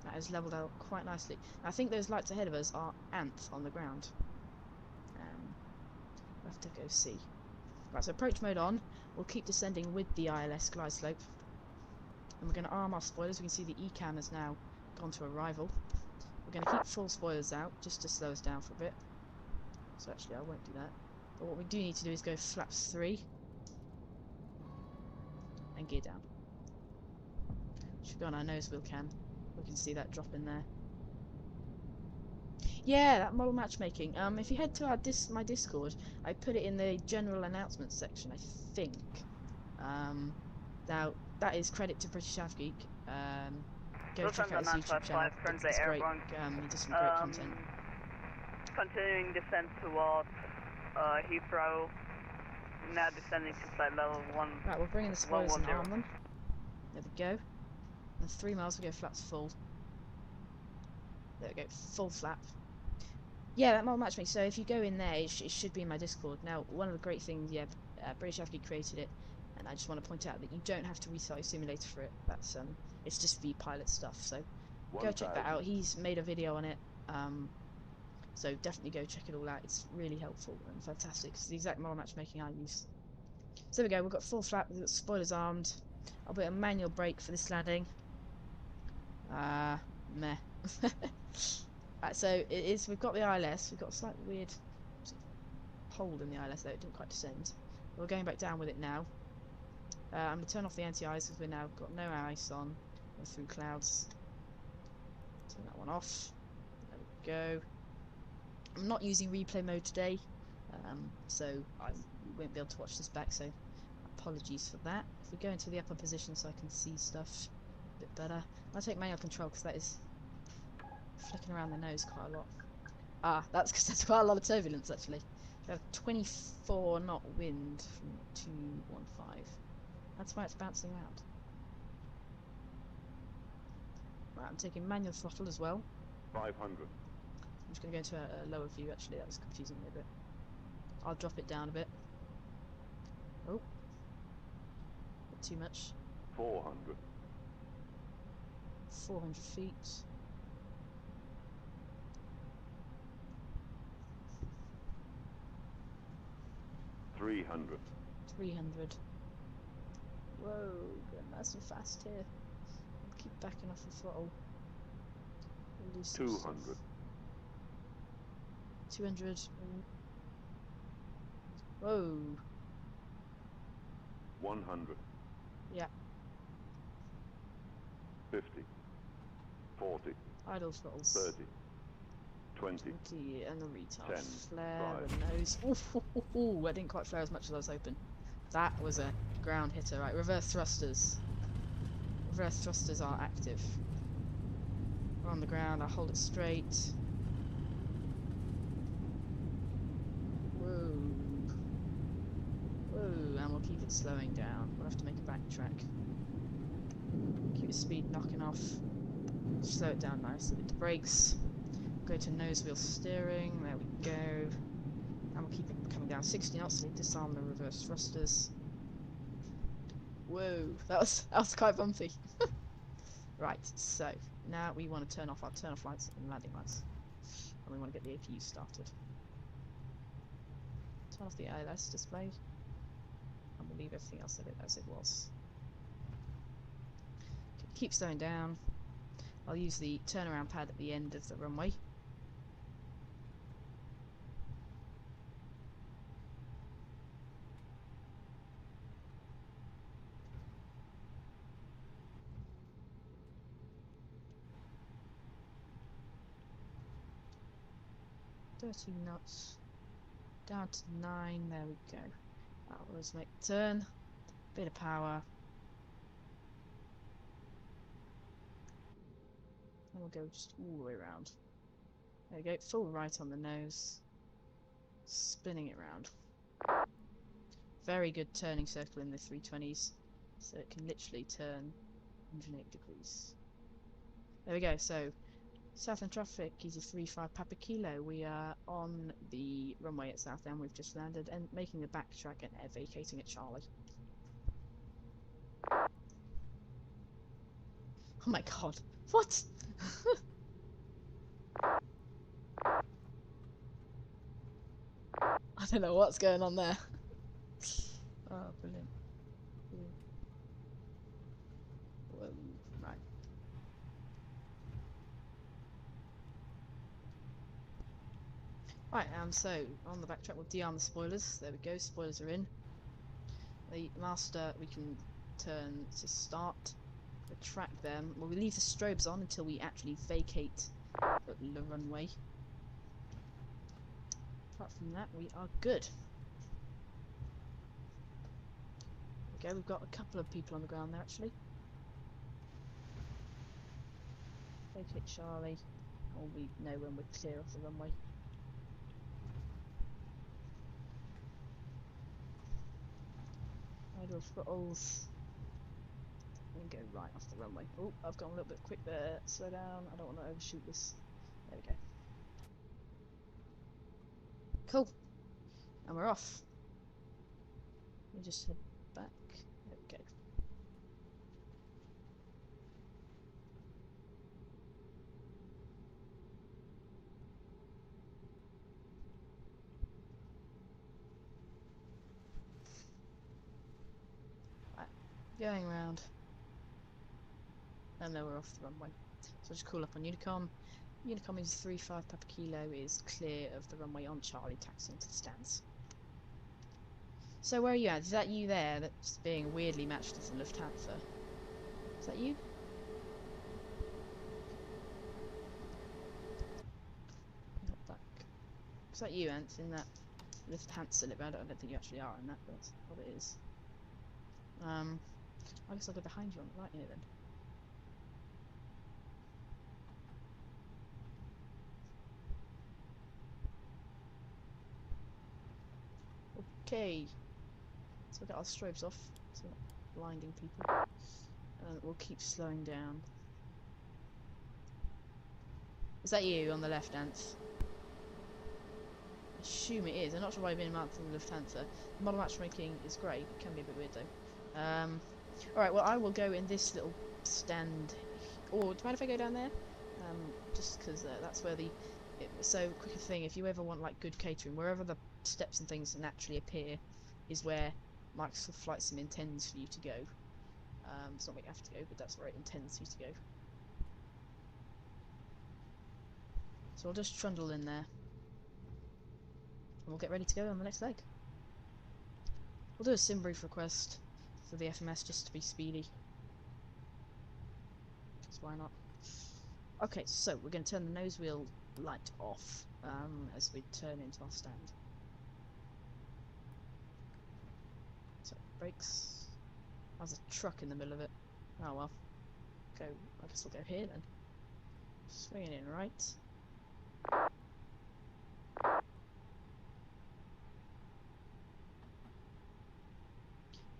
That has levelled out quite nicely. Now, I think those lights ahead of us are ants on the ground. We'll have to go see. Right, so approach mode on. We'll keep descending with the ILS glide slope. And we're going to arm our spoilers. We can see the ECAM has now gone to arrival. We're going to keep full spoilers out just to slow us down for a bit. So actually I won't do that. But what we do need to do is go flaps 3. And gear down. Should be on our nose wheel cam. We can see that drop in there. Yeah, that model matchmaking. If you head to our my Discord, I put it in the general announcements section, I think. Now that is credit to British South Geek. Go check out his YouTube channel. It's great. He does some great content. Continuing descent towards Heathrow, now descending to flight level 1. Right, we're bringing the spoilers and 110. arm them. There we go. And 3 miles we go flaps full. There we go, full flap. Yeah, that model matchmaking. So if you go in there, it should be in my Discord. Now, one of the great things, yeah, British Athlete created it, and I just want to point out that you don't have to restart your simulator for it. That's it's just the pilot stuff. So go check that out. He's made a video on it. So definitely go check it all out. It's really helpful and fantastic. It's the exact model matchmaking I use. So there we go. We've got full flap. We've got spoilers armed. I'll put a manual brake for this landing. Meh. Right, so it is. We've got the ILS. We've got a slightly weird hold in the ILS though. It didn't quite descend. We're going back down with it now. I'm going to turn off the anti-ice because we're now got no ice on. We're through clouds. Turn that one off. There we go. I'm not using replay mode today, so I won't be able to watch this back. So apologies for that. If we go into the upper position so I can see stuff a bit better. I'll take manual control because that is flicking around the nose quite a lot. Ah, that's because there's quite a lot of turbulence actually. We have 24 knot wind from 215. That's why it's bouncing around. Right, I'm taking manual throttle as well. 500. I'm just going to go into a lower view actually, that was confusing me a bit. I'll drop it down a bit. Oh. Bit too much. 400. 400 feet. 300. 300. Whoa, going nice and fast here. Keep backing off the throttle. 200. 200. Whoa. 100. Yeah. 50. 40. Idle throttles. 30. 20. 20 and the retard. 10, Flare 5. the nose. Ooh, I didn't quite flare as much as I was hoping. That was a ground hitter. Right, reverse thrusters. Reverse thrusters are active. We're on the ground, I'll hold it straight. Whoa. Whoa, and we'll keep it slowing down. We'll have to make a backtrack. Keep the speed knocking off. Slow it down nicely with the brakes. Go to nose wheel steering, there we go. And we'll keep it coming down 60 knots, so we disarm the reverse thrusters. Whoa, that was quite bumpy. Right, so now we want to turn off our turn-off lights and landing lights. And we want to get the APU started. Turn off the ILS display. And we'll leave everything else as it was. Keep slowing down. I'll use the turnaround pad at the end of the runway. Knots down to 9. There we go. That was make the turn. Bit of power. And we'll go just all the way around. There we go. Full right on the nose. Spinning it round. Very good turning circle in the 320s. So it can literally turn 180 degrees. There we go. So Southend traffic, easy 35 Papa Kilo. We are on the runway at Southend. We've just landed and making the backtrack and air vacating at Charlie. Oh my god. What? I don't know what's going on there. Oh, brilliant. Whoa, right. Right, so on the backtrack we'll de-arm the spoilers. There we go, spoilers are in. The master we can turn to start, retract them. Well, we leave the strobes on until we actually vacate the runway. Apart from that, we are good. Okay, we've got a couple of people on the ground there actually. Vacate Charlie, or we know when we're clear off the runway. idle throttles. And go right off the runway. Oh, I've gone a little bit quick there. Slow down. I don't want to overshoot this. There we go. Cool. And we're off. We just head back. There we go. Right. Going round. And then we're off the runway. So just call up on Unicom. Unicom is 35 Papa Kilo is clear of the runway on Charlie, taxiing to the stands. So where are you at? Is that you there that's being weirdly matched as a Lufthansa? Is that you? Not back. Is that you, Ant, in that Lufthansa lip? I don't think you actually are in that, but that's what it is. I guess I'll go behind you on the right here then. Okay, so we'll get our strobes off, so we're not blinding people, and we'll keep slowing down. Is that you on the left, Ants? I assume it is. I'm not sure why I've been marked in the Lufthansa. Model matchmaking is great, it can be a bit weird though. Alright, well I will go in this little stand, or do you mind if I go down there? Just because that's where so quicker thing, if you ever want like good catering, wherever the steps and things naturally appear is where Microsoft Flight Sim intends for you to go. It's not where you have to go, but that's where it intends you to go. So I'll just trundle in there and we'll get ready to go on the next leg. We'll do a sim brief request for the FMS just to be speedy, because why not? Okay, so we're going to turn the nose wheel light off as we turn into our stand. So, brakes. There's a truck in the middle of it. Oh well. I guess we'll go here then. Swinging in right.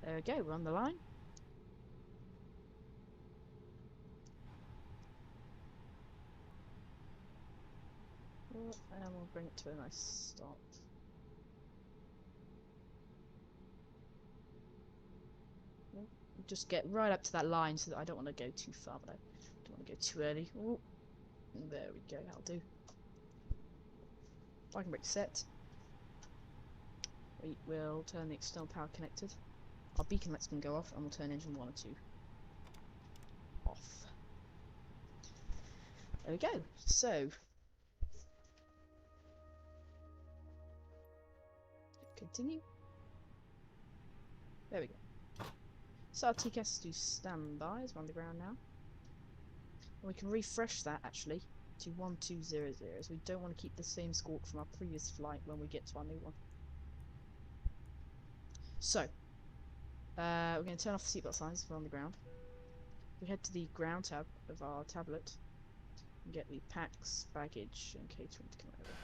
There we go, we're on the line. And we'll bring it to a nice stop. Just get right up to that line so that I don't want to go too far, but I don't want to go too early. Ooh. There we go, that'll do. I can brake set. We will turn the external power connected. Our beacon lights can go off and we'll turn engine 1 and 2 off. There we go. So continue. There we go. So our TCAS do standby as we're on the ground now. And we can refresh that actually to 1200, as we don't want to keep the same squawk from our previous flight when we get to our new one. So we're going to turn off the seatbelt signs if we're on the ground. We head to the ground tab of our tablet and get the packs, baggage and catering to come over.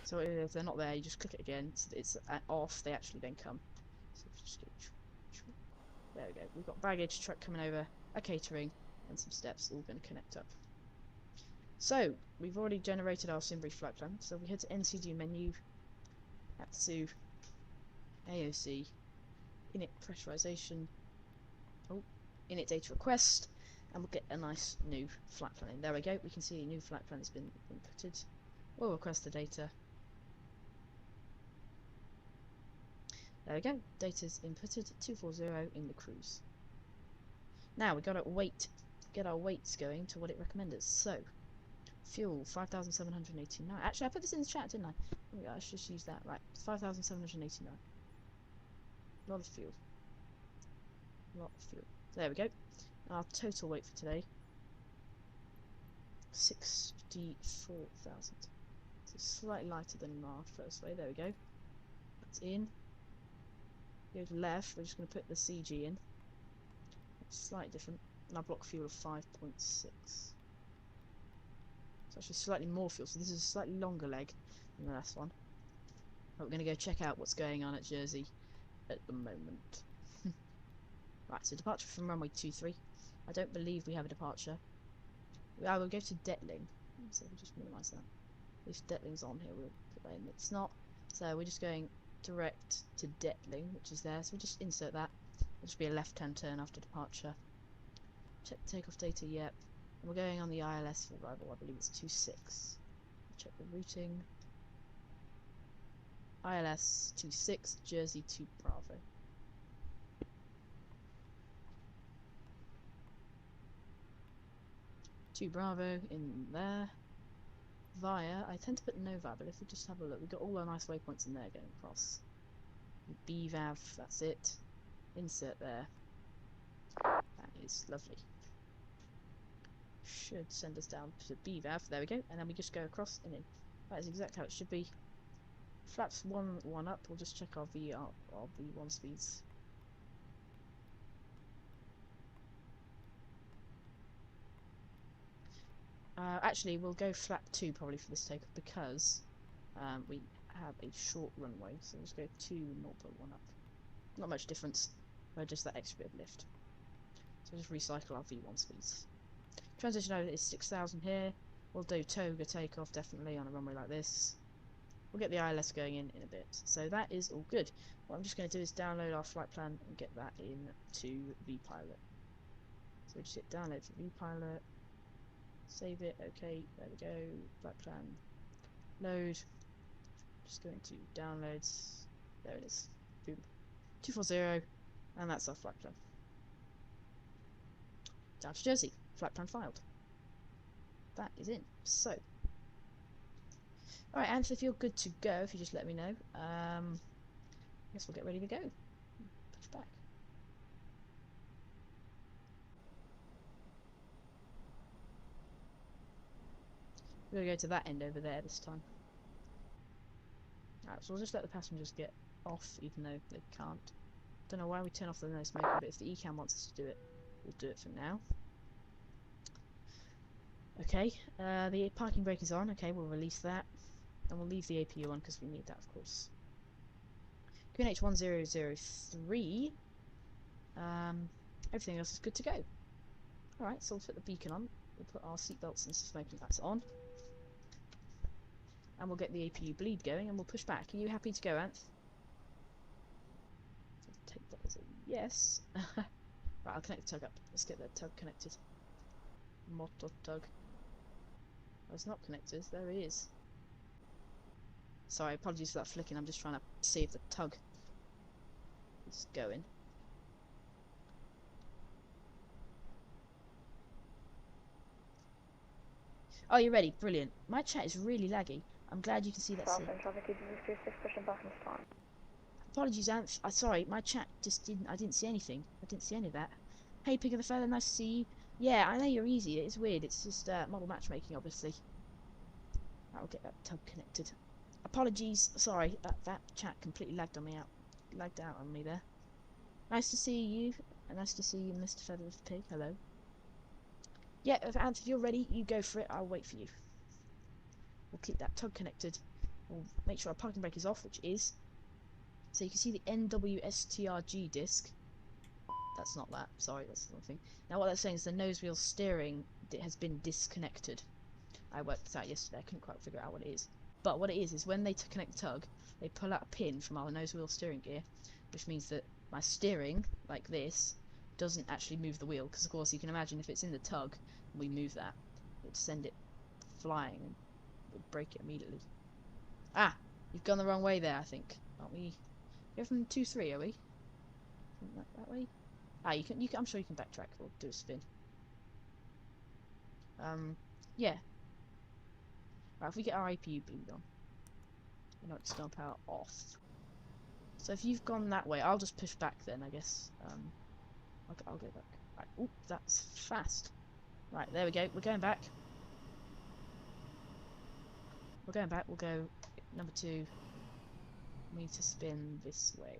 So if they're not there, you just click it again. So it's off, they actually then come. So if you just go, there we go. We've got baggage truck coming over, a catering, and some steps all going to connect up. So we've already generated our sim brief flight plan. So we head to NCD menu, Atsu, AOC, init pressurization, init data request, and we'll get a nice new flight plan in. There we go. We can see a new flight plan has been inputted. We'll request the data. There we go, data's inputted, 240 in the cruise. Now we've got to get our weights going to what it recommended. So, fuel, 5,789. Actually, I put this in the chat, didn't I? I should just use that, right, 5,789. A lot of fuel. There we go. Our total weight for today, 64,000. So slightly lighter than our first way, there we go. That's in. Go to left, we're just going to put the CG in. It's slightly different. And our block fuel of 5.6. It's actually slightly more fuel, so this is a slightly longer leg than the last one. But we're going to go check out what's going on at Jersey at the moment. Right, so departure from runway 23. I don't believe we have a departure. I will go to Detling, so we'll just minimise that. If Detling's on here, we'll put that in. It's not, so we're just going direct to Detling, which is there, so we'll just insert that. It'll just be a left-hand turn after departure. Check the takeoff data, yep. And we're going on the ILS for arrival, I believe it's 26. Check the routing. ILS 26, Jersey to Bravo. To Bravo in there. Via, I tend to put Nova, but if we just have a look, we've got all our nice waypoints in there going across. BVAV, that's it. Insert there. That is lovely. Should send us down to BVAV, there we go, and then we just go across and in. That is exactly how it should be. Flaps one up, we'll just check our V1 speeds. Actually, we'll go flap 2 probably for this takeoff because we have a short runway, so we'll just go 2 0.1 up. Not much difference, but just that extra bit of lift. So we'll just recycle our V1 speeds. Transition over is 6,000 here. We'll do toga takeoff definitely on a runway like this. We'll get the ILS going in a bit. So that is all good. What I'm just going to do is download our flight plan and get that in to vPilot. So we just hit download for vPilot. Save it, okay, there we go, flight plan, load, just go into downloads, there it is, boom, 240, and that's our flight plan. Down to Jersey, flight plan filed. That is in, so. Alright, Anthony, if you're good to go, if you just let me know, I guess we'll get ready to go. Push back. We're going to go to that end over there this time. Alright, so we'll just let the passengers get off, even though they can't. Don't know why we turn off the no smoking, but if the ECAM wants us to do it, we'll do it for now. Okay, the parking brake is on. Okay, we'll release that. And we'll leave the APU on because we need that, of course. QNH 1003. Everything else is good to go. Alright, so we'll put the beacon on. We'll put our seatbelts and smoking lights on. And we'll get the APU bleed going and we'll push back. Are you happy to go, Anth? Take that as a yes. Right, I'll connect the tug up. Let's get that tug connected. Motor tug. Oh, it's not connected. There it is. Sorry, apologies for that flicking. I'm just trying to see if the tug is going. Oh, you're ready. Brilliant. My chat is really laggy. I'm glad you can see that. Southend traffic is 26, pushing back in time. Apologies, Anth. Sorry, my chat just didn't. I didn't see anything. I didn't see any of that. Hey, Pig of the Feather, nice to see you. Yeah, I know you're easy. It's weird. It's just model matchmaking, obviously. I'll get that tug connected. Apologies. Sorry, that chat completely lagged out on me there. Nice to see you. Nice to see you, Mr. Feather of the Pig. Hello. Yeah, Anth, if you're ready, you go for it. I'll wait for you. We'll keep that tug connected. We'll make sure our parking brake is off, which is. So you can see the NWSTRG disc. That's not that. Sorry, that's the wrong thing. Now what that's saying is the nose wheel steering has been disconnected. I worked this out yesterday. I couldn't quite figure out what it is. But what it is when they connect the tug, they pull out a pin from our nose wheel steering gear, which means that my steering, like this, doesn't actually move the wheel. Because of course you can imagine if it's in the tug and we move that, it'd send it flying and would break it immediately. Ah, you've gone the wrong way there. I think. Aren't we? Go from 2-3, are we? That way? Ah, you can. I'm sure you can backtrack or do a spin. Yeah. Right, if we get our APU bleed on, you know, external power off. So if you've gone that way, I'll just push back then, I guess. I'll go back. Right. Oop, that's fast. Right, there we go. We're going back. We're going back. We'll go number 2. We need to spin this way.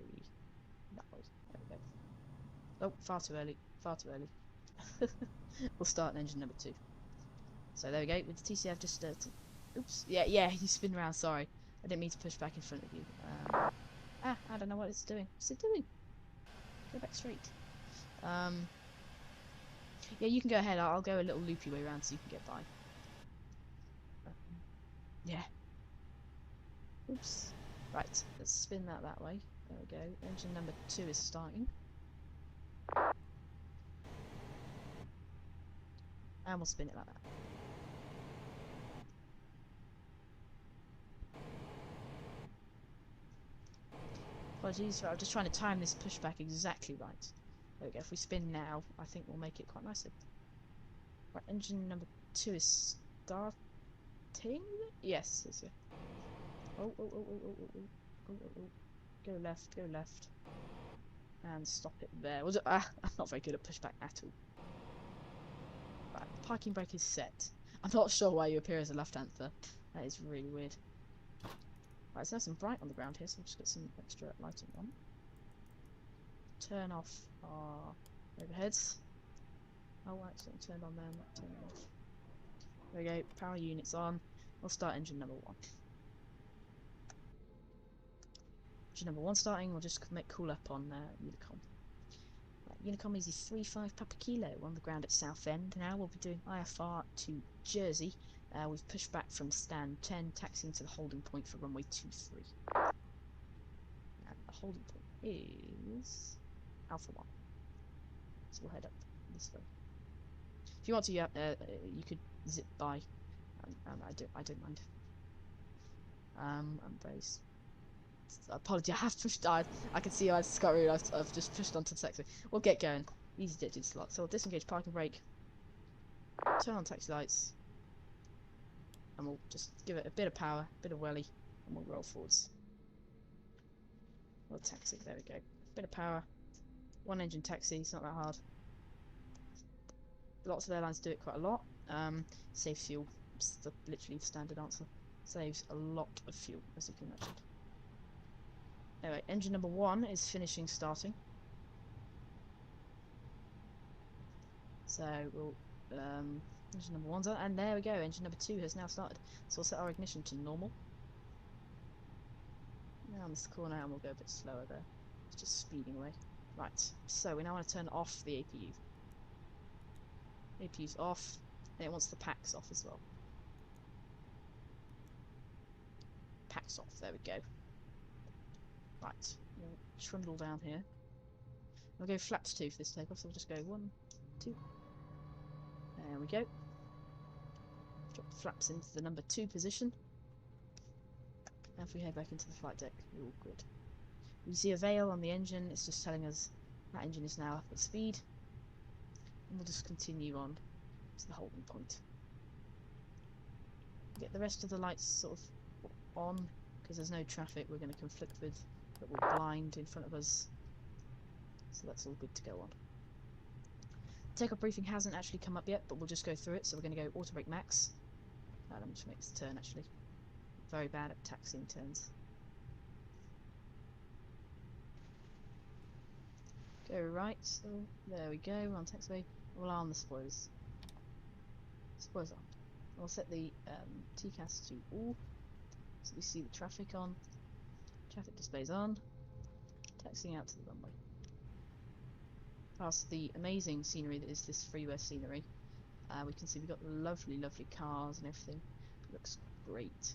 That way. There we go. Oh, far too early. Far too early. We'll start in engine number 2. So there we go. With the TCF just oops. Yeah, you spin around. Sorry, I didn't mean to push back in front of you. Ah, I don't know what it's doing. What's it doing? Go back straight. Yeah, you can go ahead. I'll go a little loopy way around so you can get by. Yeah. Oops. Right, let's spin that way. There we go. Engine number 2 is starting. And we'll spin it like that. Apologies, I'm just trying to time this pushback exactly right. There we go. If we spin now, I think we'll make it quite nicely. Right, engine number 2 is starting? Yes, yes, yeah. Oh. Go left, go left. And stop it there. Was it? I'm not very good at pushback at all. Right, parking brake is set. I'm not sure why you appear as a Lufthansa. That is really weird. Right, it's nice and bright on the ground here, so we'll just get some extra lighting on. Turn off our overheads. Oh, accidentally turned on there, not turned off. There we go, power units on. We'll start engine number 1. Engine number 1 starting, we'll just make cool up on Unicom. Right, Unicom Easy 35 Papa Kilo on the ground at Southend. Now we'll be doing IFR to Jersey. We've pushed back from stand 10, taxiing to the holding point for runway 23. And the holding point is Alpha 1. So we'll head up this way. If you want to, you could zip by. I don't mind. I'm very. Apology, I have pushed. I can see I scurried. I've just pushed onto the taxi. We'll get going. Easy to do slot. So we'll disengage parking brake. Turn on taxi lights. And we'll just give it a bit of power, a bit of welly, and we'll roll forwards. We'll taxi. There we go. Bit of power. 1 engine taxi. It's not that hard. Lots of airlines do it quite a lot. Saves fuel. It's literally the standard answer. Saves a lot of fuel, as you can imagine. Anyway, engine number 1 is finishing starting. So we'll engine number 1's on, and there we go. Engine number 2 has now started. So we'll set our ignition to normal. Now on this corner, and we'll go a bit slower there. It's just speeding away. Right. So we now want to turn off the APU. APU's off, and it wants the packs off as well. Packs off, there we go. Right, we'll trundle down here. We'll go flaps 2 for this takeoff, so we'll just go 1, 2. There we go. Drop the flaps into the number 2 position. And if we head back into the flight deck, we're all good. You see a veil on the engine, it's just telling us that engine is now up at speed. And we'll just continue on to the holding point. Get the rest of the lights sort of on, because there's no traffic we're going to conflict with that will blind in front of us. So that's all good to go on. Takeoff briefing hasn't actually come up yet, but we'll just go through it. So we're going to go auto brake max. Let me just make this turn actually. Very bad at taxiing turns. Go right, so there we go, we're on taxiway. We'll arm the spoilers. Spoilers on. We'll set the TCAS to all, so we see the traffic on. Traffic displays on. Taxiing out to the runway. Past the amazing scenery that is this Freeware scenery. We can see we've got lovely, lovely cars and everything. It looks great.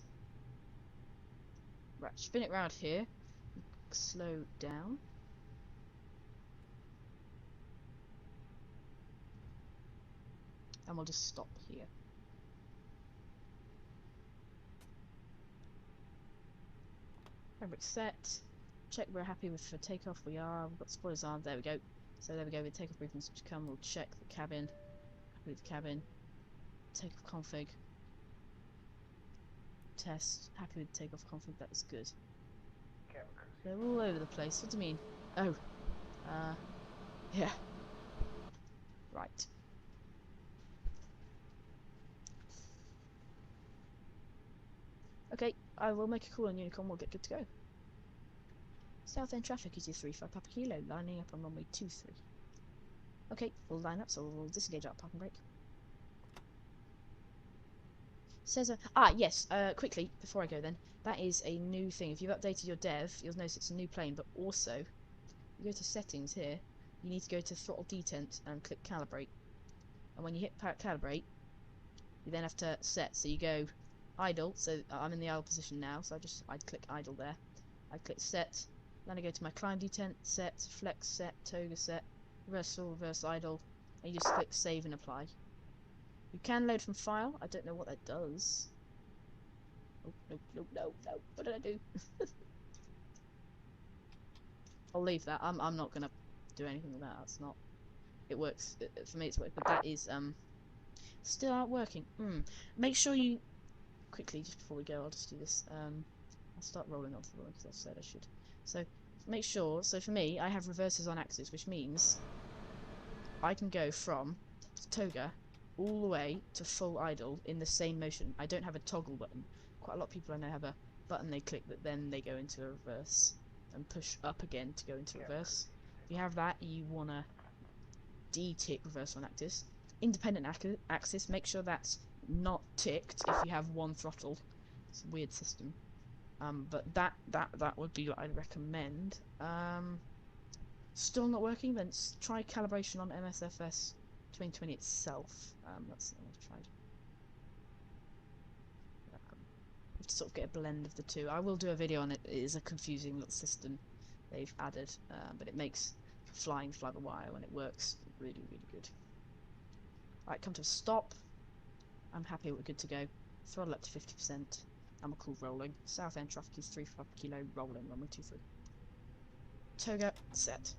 Right, spin it round here. Slow down. And we'll just stop here. Fabric set. Check we're happy with for takeoff. We are. We've got spoilers on. There we go. So there we go. With takeoff briefings to come, we'll check the cabin. Happy with the cabin. Takeoff config. Test. Happy with takeoff config. That is good. They're all over the place. What do you mean? Oh. Yeah. Right. Okay, I will make a call on Unicom, we'll get good to go. Southend traffic is your 35 Papa Kilo, lining up on runway 23. Okay, we'll line up, so we'll disengage our parking brake. Says yes. Quickly before I go, then that is a new thing. If you've updated your dev, you'll notice it's a new plane. But also, you go to settings here. You need to go to throttle detent and click calibrate. And when you hit calibrate, you then have to set. So you go idle. So I'm in the idle position now. So I'd click idle there. I click set. Then I go to my climb detent, set, flex set, toga set, reverse idle, and you just click save and apply. You can load from file. I don't know what that does. Oh, no. What did I do? I'll leave that. I'm not gonna do anything with that. That's not. It works for me. It's worked, but that is still not working. Make sure you quickly just before we go. I'll just do this. I'll start rolling onto the one because I said I should. So make sure. So for me, I have reverses on axis, which means I can go from toga all the way to full idle in the same motion. I don't have a toggle button. Quite a lot of people I know have a button they click that then they go into a reverse and push up again to go into reverse. If you have that, you wanna de-tick reverse on axis. Independent axis, make sure that's not ticked if you have one throttle. It's a weird system. But that would be what I'd recommend. Still not working? Then try calibration on MSFS 2020 itself. That's what I've tried. To sort of get a blend of the two. I will do a video on it. It is a confusing little system they've added, but it makes flying fly the wire when it works really, really good. Right, come to a stop. I'm happy we're good to go. Throttle up to 50%. I'm a cool rolling. Southend traffic is 35 kilo rolling, runway 23. Toga set.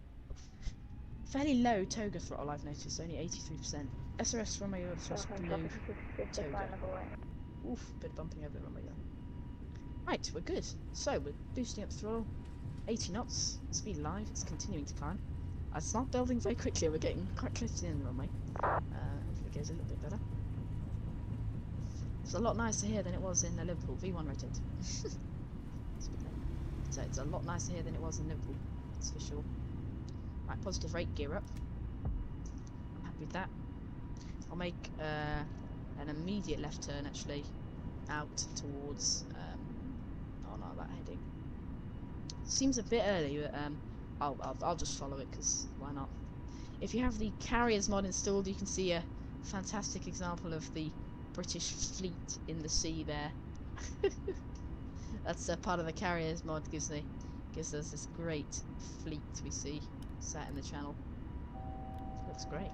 Fairly low toga throttle, I've noticed, only 83%. SRS runway just blue toga. Oof, bit of bumping over the runway there. Right, we're good. So we're boosting up throttle, 80 knots, speed live, it's continuing to climb. It's not building very quickly, we're getting quite close to the end of the runway. Hopefully it goes a little bit better. It's a lot nicer here than it was in Liverpool. V1 rotate. So it's a lot nicer here than it was in Liverpool, that's for sure. Right, positive rate, gear up. I'm happy with that. I'll make an immediate left turn actually out towards oh no, that heading. Seems a bit early, but I'll just follow it because why not? If you have the carriers mod installed, you can see a fantastic example of the British fleet in the sea there. That's part of the carriers mod, gives us this great fleet we see sat in the channel. Looks great,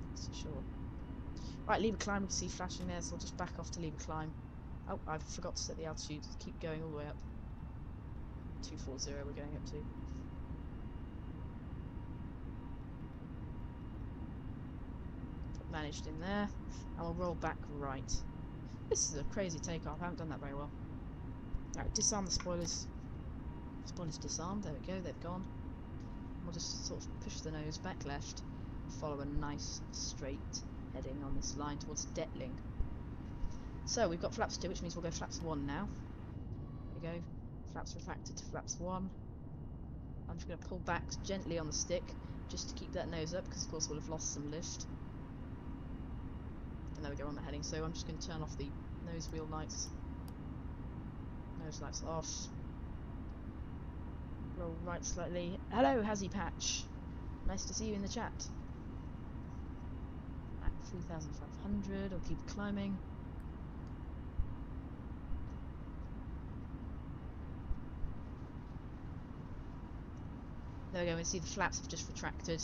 that's for sure. Right, lever climb, we can see flashing there, so I'll just back off to lever climb. Oh, I forgot to set the altitude. Keep going all the way up. 240 we're going up to. Managed in there, and we'll roll back right. This is a crazy takeoff, I haven't done that very well. Alright, disarm the spoilers. Spoilers disarmed, there we go, they've gone. We'll just sort of push the nose back left, follow a nice straight heading on this line towards Detling. So we've got flaps 2, which means we'll go flaps 1 now. There we go, flaps refracted to flaps 1. I'm just going to pull back gently on the stick, just to keep that nose up, because of course we'll have lost some lift. And there we go on the heading, so I'm just going to turn off the nose wheel lights. Nose lights off. Roll right slightly. Hello, Hazzy Patch. Nice to see you in the chat. At 3,500, I'll keep climbing. There we go, we see the flaps have just retracted.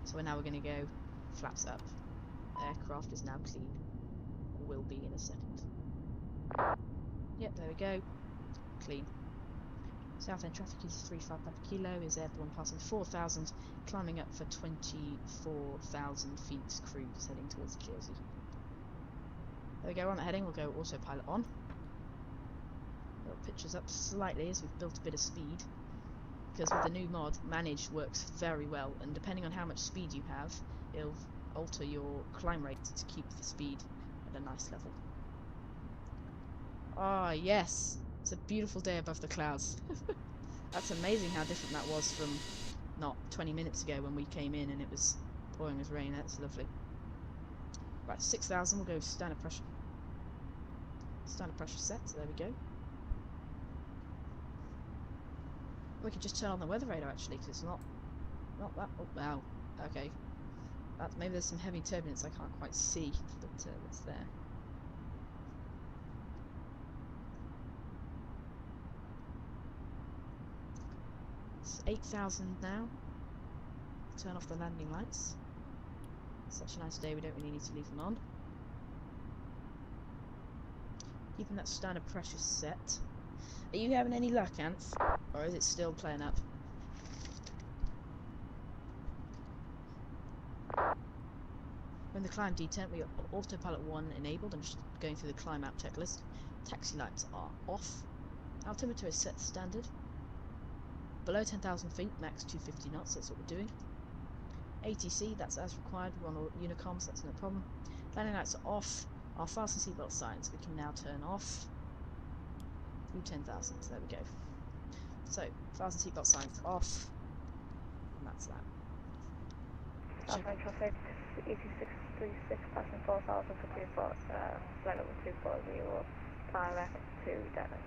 So we're going to go flaps up. Aircraft is now clean. Will be in a second. Yep, there we go. Clean. Southend traffic is 35 per kilo, is airborne passing 4,000, climbing up for 24,000 feet, cruise heading towards Jersey. There we go, on the heading, we'll go autopilot on. It'll pitch us up slightly as we've built a bit of speed, because with the new mod, manage works very well, and depending on how much speed you have, it'll alter your climb rate to keep the speed at a nice level. Ah, yes! It's a beautiful day above the clouds. That's amazing how different that was from not 20 minutes ago when we came in and it was pouring with rain. That's lovely. Right, 6,000, we'll go standard pressure. Standard pressure set, so there we go. We could just turn on the weather radar actually, because it's not that. Oh, wow. Okay. Maybe there's some heavy turbulence I can't quite see, but it's there. It's 8,000 now. Turn off the landing lights. Such a nice day, we don't really need to leave them on. Keeping that standard pressure set. Are you having any luck, Ants? Or is it still playing up? When the climb detent, we got autopilot 1 enabled. I'm just going through the climb out checklist. Taxi lights are off. Altimeter is set standard. Below 10,000 feet, max 250 knots, that's what we're doing. ATC, that's as required, we're on all unicoms, that's no problem. Landing lights are off. Our fasten seatbelt signs we can now turn off. Through 10,000, so there we go. So, fasten seatbelt signs off. And that's that. Southend traffic, 8636, passing 4,000 for 24, flight level 240, direct to Devon.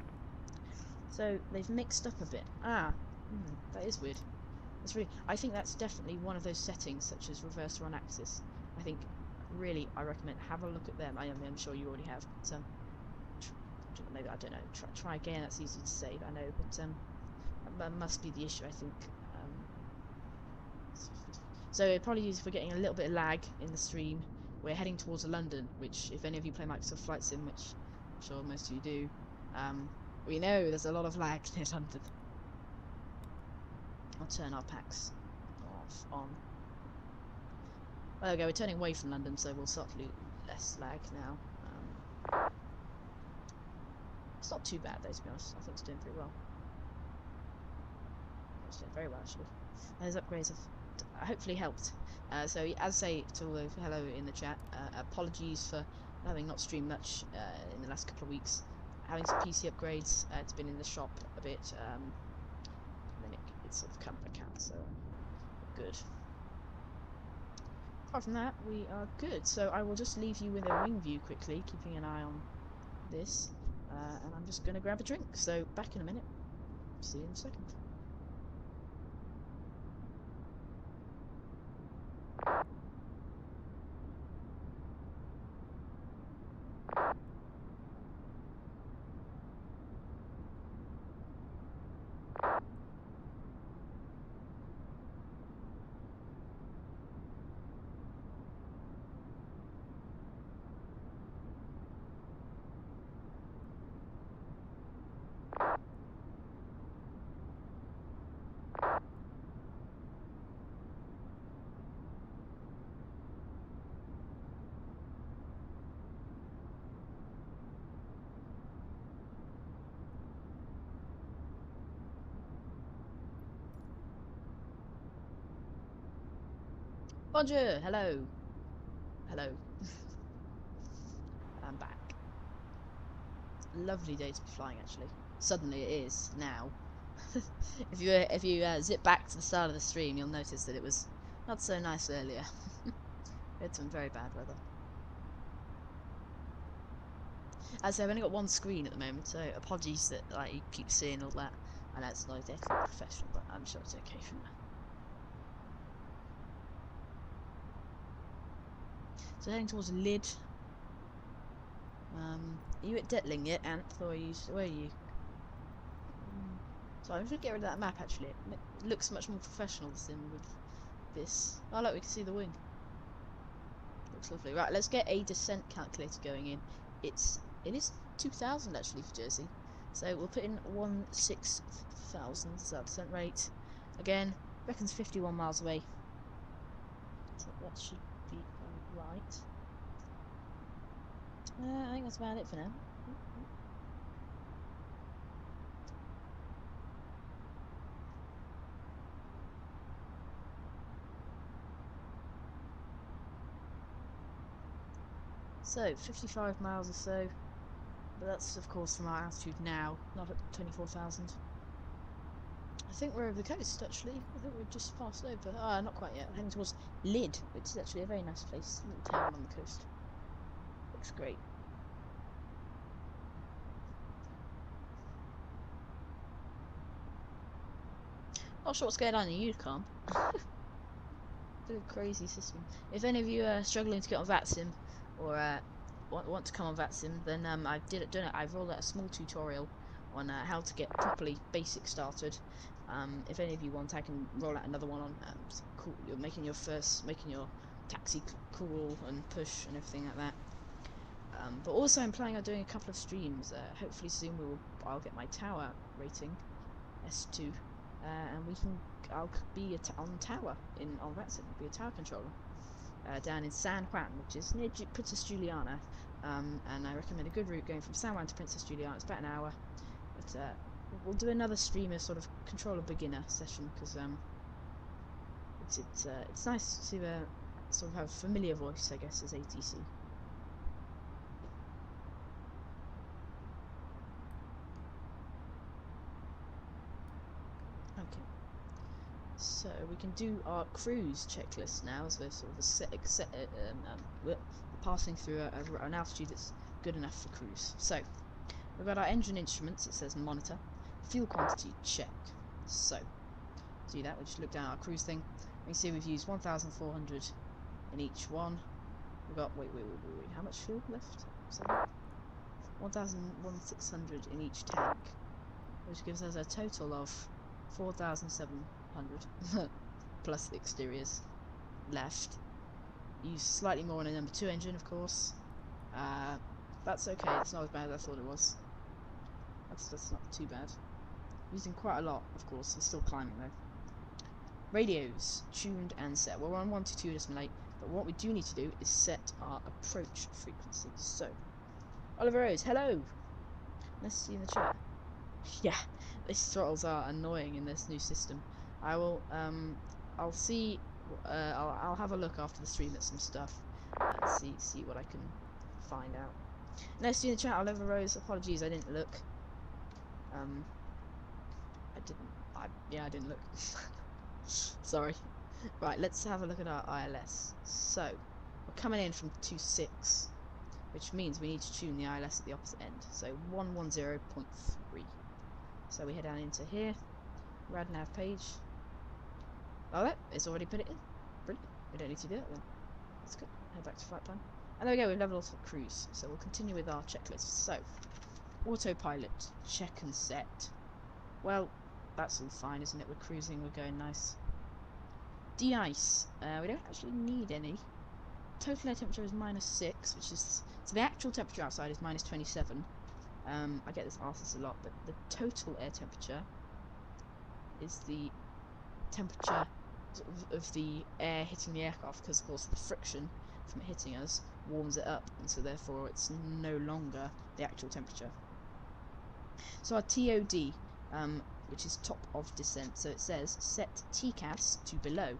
So, they've mixed up a bit. That is weird. That's really, I think that's definitely one of those settings, such as reverse or on axis. I think, really, I recommend have a look at them. I'm sure you already have, but maybe, I don't know, try again, that's easy to say, I know, but that must be the issue, I think. So apologies for getting a little bit of lag in the stream. We're heading towards London, which, if any of you play Microsoft Flight Sim, which I'm sure most of you do, we know there's a lot of lag near London. I'll turn our packs off, on. Well, there we go, we're turning away from London, so we'll start to lose less lag now. It's not too bad though, to be honest. I think it's doing pretty well. It's doing very well, actually. Those upgrades have hopefully helped. So, as I say to all of hello in the chat, apologies for having not streamed much in the last couple of weeks. Having some PC upgrades, it's been in the shop a bit, and then it's sort of come back out, so good. Apart from that, we are good. So I will just leave you with a wing view quickly, keeping an eye on this, and I'm just going to grab a drink. So back in a minute. See you in a second. Roger, hello. Hello. I'm back. Lovely day to be flying, actually. Suddenly it is now. if you zip back to the start of the stream, you'll notice that it was not so nice earlier. We had some very bad weather. As I say, I've only got one screen at the moment, so apologies that you keep seeing all that. I know it's not exactly professional, but I'm sure it's okay for now. So heading towards Lyd. Are you at Detling yet, Ant? Or are you, where are you? So I'm just gonna get rid of that map actually. It looks much more professional than with this. Oh look, we can see the wing. Looks lovely. Right, let's get a descent calculator going in. It is 2,000 actually for Jersey. So we'll put in 16,000 as our descent rate. Again, reckons 51 miles away. So that should be right. I think that's about it for now. So 55 miles or so, but that's of course from our altitude now, not at 24,000. I think we're over the coast actually. I think we've just passed over. Not quite yet. We're heading towards Lyd, which is actually a very nice place, little town on the coast. Looks great. Not sure what's going on in Unicom. Bit of crazy system. If any of you are struggling to get on VATSIM or want to come on VATSIM, then I've rolled out a small tutorial on how to get properly basic started. If any of you want, I can roll out another one on cool. You're making your taxi call and push and everything like that. But also I'm planning on doing a couple of streams. Hopefully soon I'll get my tower rating S2, and I'll be on tower on VATSIM. Be a tower controller down in San Juan, which is near Princess Juliana. And I recommend a good route going from San Juan to Princess Juliana. It's about an hour. But we'll do another streamer sort of controller beginner session because it's nice to sort of have a familiar voice, I guess, as ATC. Okay, so we can do our cruise checklist now, as we're sort of passing through an altitude that's good enough for cruise. So we've got our engine instruments. It says monitor. Fuel quantity, check. So to do that, we just look down our cruise thing. We can see we've used 1,400 in each one. We've got wait. How much fuel left? 1,600 in each tank, which gives us a total of 4,700 plus the exteriors left. Use slightly more on a number 2 engine, of course. That's okay. It's not as bad as I thought it was. That's not too bad. Using quite a lot, of course. It's still climbing though. Radios tuned and set. Well, we're on 122 decimal 8, but what we do need to do is set our approach frequency. So, Oliver Rose, hello. Nice to see you in the chat. Yeah, these throttles are annoying in this new system. I will. I'll see. I'll have a look after the stream at some stuff. See what I can find out. Nice to see you in the chat, Oliver Rose. Apologies, I didn't look. I didn't look. Sorry. Right, let's have a look at our ILS. So, we're coming in from 2.6, which means we need to tune the ILS at the opposite end. So 110.3. So we head down into here. RadNav page. Oh, it's already put it in. Brilliant. We don't need to do that then. That's good. Head back to flight plan. And there we go. We've leveled off cruise. So we'll continue with our checklist. So, autopilot, check and set. Well, that's all fine, isn't it? We're cruising. We're going nice. De-ice. We don't actually need any. Total air temperature is -6, which is so the actual temperature outside is -27. I get asked this a lot, but the total air temperature is the temperature of the air hitting the aircraft, because of course the friction from it hitting us warms it up, and so therefore it's no longer the actual temperature. So our TOD, which is top of descent, so it says set TCAS to below.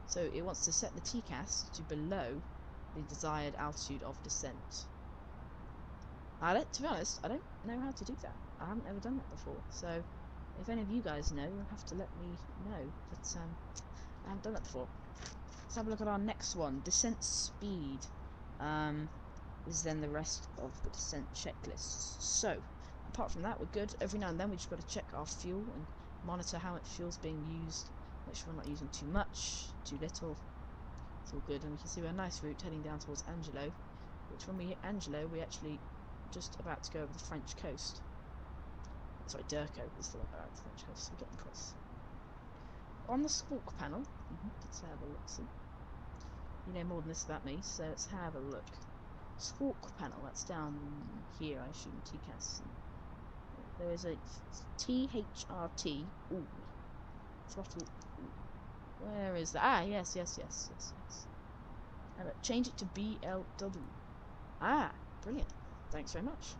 So it wants to set the TCAS to below the desired altitude of descent. To be honest, I don't know how to do that. I haven't ever done that before. So if any of you guys know, you'll have to let me know. But I haven't done that before. Let's have a look at our next one. Descent speed. Is then the rest of the descent checklist. So apart from that, we're good. Every now and then we just got to check our fuel and monitor how much fuel's being used. Make sure we're not using too much, too little. It's all good, and we can see we're a nice route heading down towards Angelo, which when we hit Angelo, we're actually just about to go over the French coast. Sorry, Durko is the French coast, so we're getting close. On the squawk panel, let's have a look. See, you know more than this about me, so let's have a look. Squawk panel, that's down here, I assume, TCAS. There is a THRT. Ooh, throttle. Where is that? Ah, yes. Change it to BLW. Ah, brilliant. Thanks very much.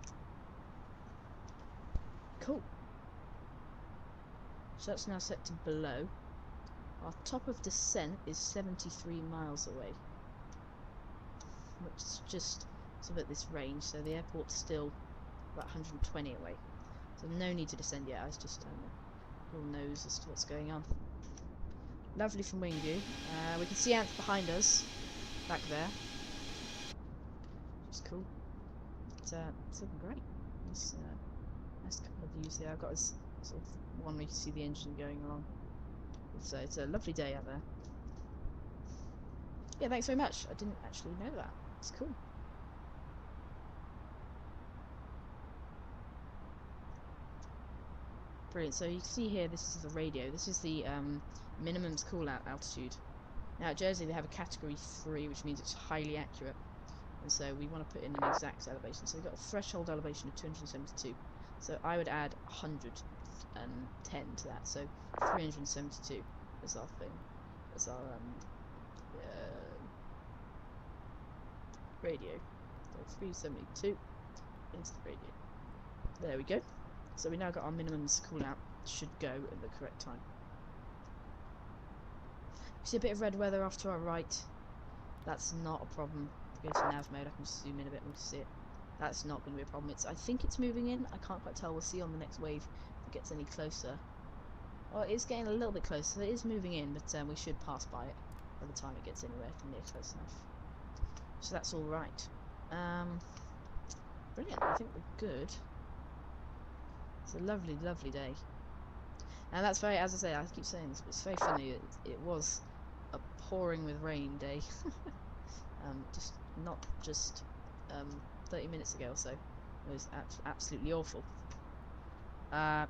Cool. So that's now set to below. Our top of descent is 73 miles away, which is just sort of at this range, so the airport's still about 120 away. So no need to descend yet. I was just a little nose as to what's going on. Lovely from wing view. We can see ants behind us, back there. Which is cool. It's looking great. Nice couple of views there. I've got as sort of one where you can see the engine going along. It's a lovely day out there. Yeah, thanks very much. I didn't actually know that. It's cool. Brilliant. So you can see here, this is the radio. This is the minimums call-out altitude. Now at Jersey they have a category 3, which means it's highly accurate. And so we want to put in an exact elevation. So we've got a threshold elevation of 272. So I would add 110 to that. So 372 is our thing. Is our radio. So 372 into the radio. There we go. So we now got our minimums call out. Should go at the correct time. We see a bit of red weather off to our right. That's not a problem. If we go to nav mode, I can just zoom in a bit and see it. That's not going to be a problem. I think it's moving in. I can't quite tell. We'll see on the next wave if it gets any closer. Oh, it is getting a little bit closer. It is moving in, but we should pass by it by the time it gets anywhere near close enough. So that's all right. Brilliant. I think we're good. It's a lovely, lovely day. And that's very, as I say, I keep saying this, but it's very funny. It was a pouring with rain day. Just not just 30 minutes ago or so. It was absolutely awful. Yeah.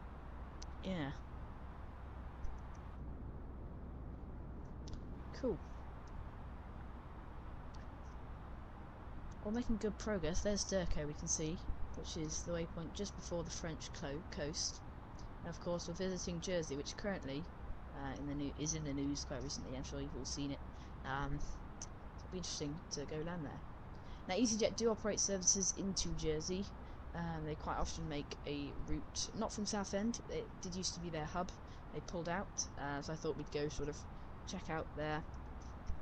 Cool. We're making good progress. There's Durko, we can see, which is the waypoint just before the French coast. And of course, we're visiting Jersey, which currently is in the news quite recently. I'm sure you've all seen it. It'll be interesting to go land there. Now, EasyJet do operate services into Jersey. They quite often make a route, not from Southend. It did used to be their hub. They pulled out, so I thought we'd go sort of check out there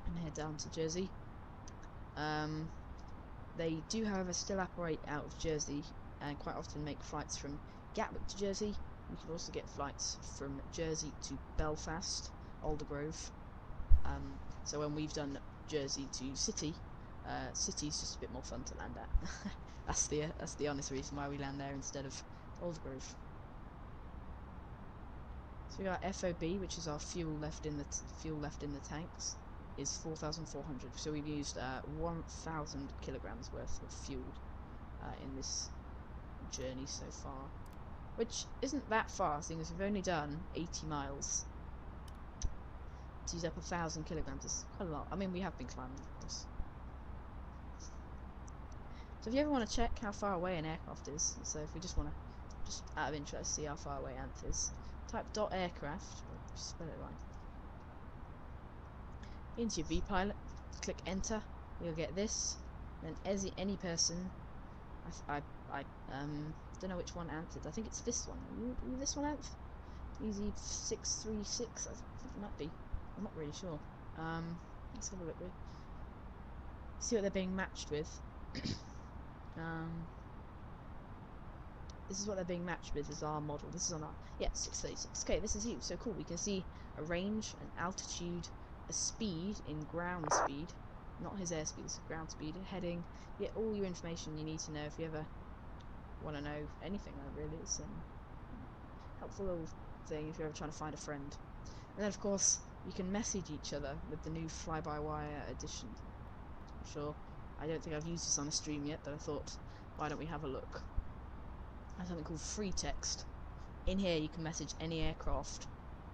and head down to Jersey. They do, however, still operate out of Jersey and quite often make flights from Gatwick to Jersey. You can also get flights from Jersey to Belfast, Aldergrove. So when we've done Jersey to City, City's just a bit more fun to land at. that's the honest reason why we land there instead of Aldergrove. So we got FOB, which is our fuel left in the tanks, is 4,400. So we've used 1,000 kilograms worth of fuel in this journey so far, which isn't that far, seeing as we've only done 80 miles. To use up 1,000 kilograms is quite a lot. I mean, we have been climbing, of course. So if you ever want to check how far away an aircraft is, so if we just want to, just out of interest, see how far away Ant is, type .aircraft, spell it right, into your vPilot, click enter, you'll get this. Then any person, I don't know which one Ant is. I think it's this one. Are you this one, Ant? Easy 636. I think it might be. I'm not really sure. Let's have a look. See what they're being matched with. This is what they're being matched with, is our model. This is on our, yeah, 636. Okay, this is you. So cool. We can see a range, an altitude, a speed in ground speed, not his airspeed, it's ground speed, heading. Yeah, all your information you need to know if you ever want to know anything. Really, it's a helpful little thing if you're ever trying to find a friend. And then, of course, you can message each other with the new fly-by-wire edition. I'm sure. I don't think I've used this on a stream yet, but I thought, why don't we have a look? There's something called free text. In here, you can message any aircraft,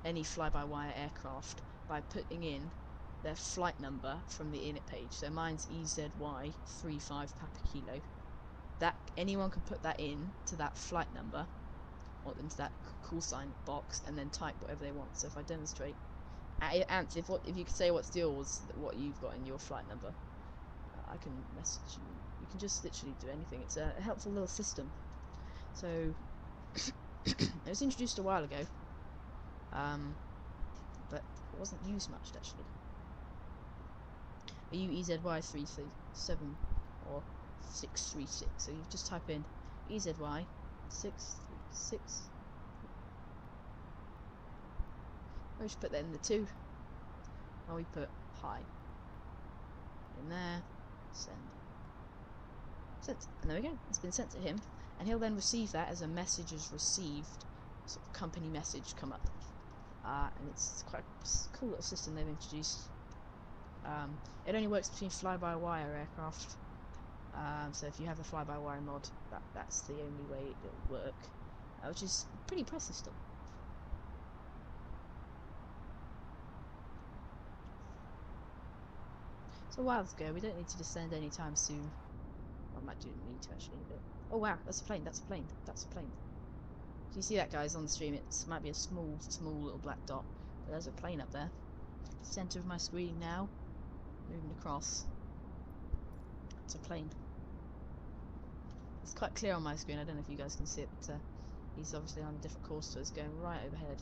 any fly-by-wire aircraft, by putting in their flight number from the init page. So mine's EZY35 Papa Kilo. That anyone can put that in to that flight number, or into that call sign box, and then type whatever they want. So if I demonstrate, Ant, if you could say what's yours, what you've got in your flight number, I can message you. You can just literally do anything. It's a helpful little system. So it was introduced a while ago, but it wasn't used much actually. Are you EZY337 or 636? So you just type in EZY636. We should put that in the 2. Or we put hi in there. Send. Sent. And there we go. It's been sent to him, and he'll then receive that as a message as received sort of company message come up, and it's quite a cool little system they've introduced. It only works between fly-by-wire aircraft, so if you have the fly-by-wire mod, that's the only way it'll work, which is pretty impressive still. So a while ago, we don't need to descend anytime soon. Well, I might do need to actually, but oh wow, that's a plane, that's a plane, that's a plane. Do you see that, guys, on the stream? It might be a small little black dot, but there's a plane up there. Center of my screen now, moving across. It's a plane. It's quite clear on my screen, I don't know if you guys can see it, but he's obviously on a different course, so it's going right overhead.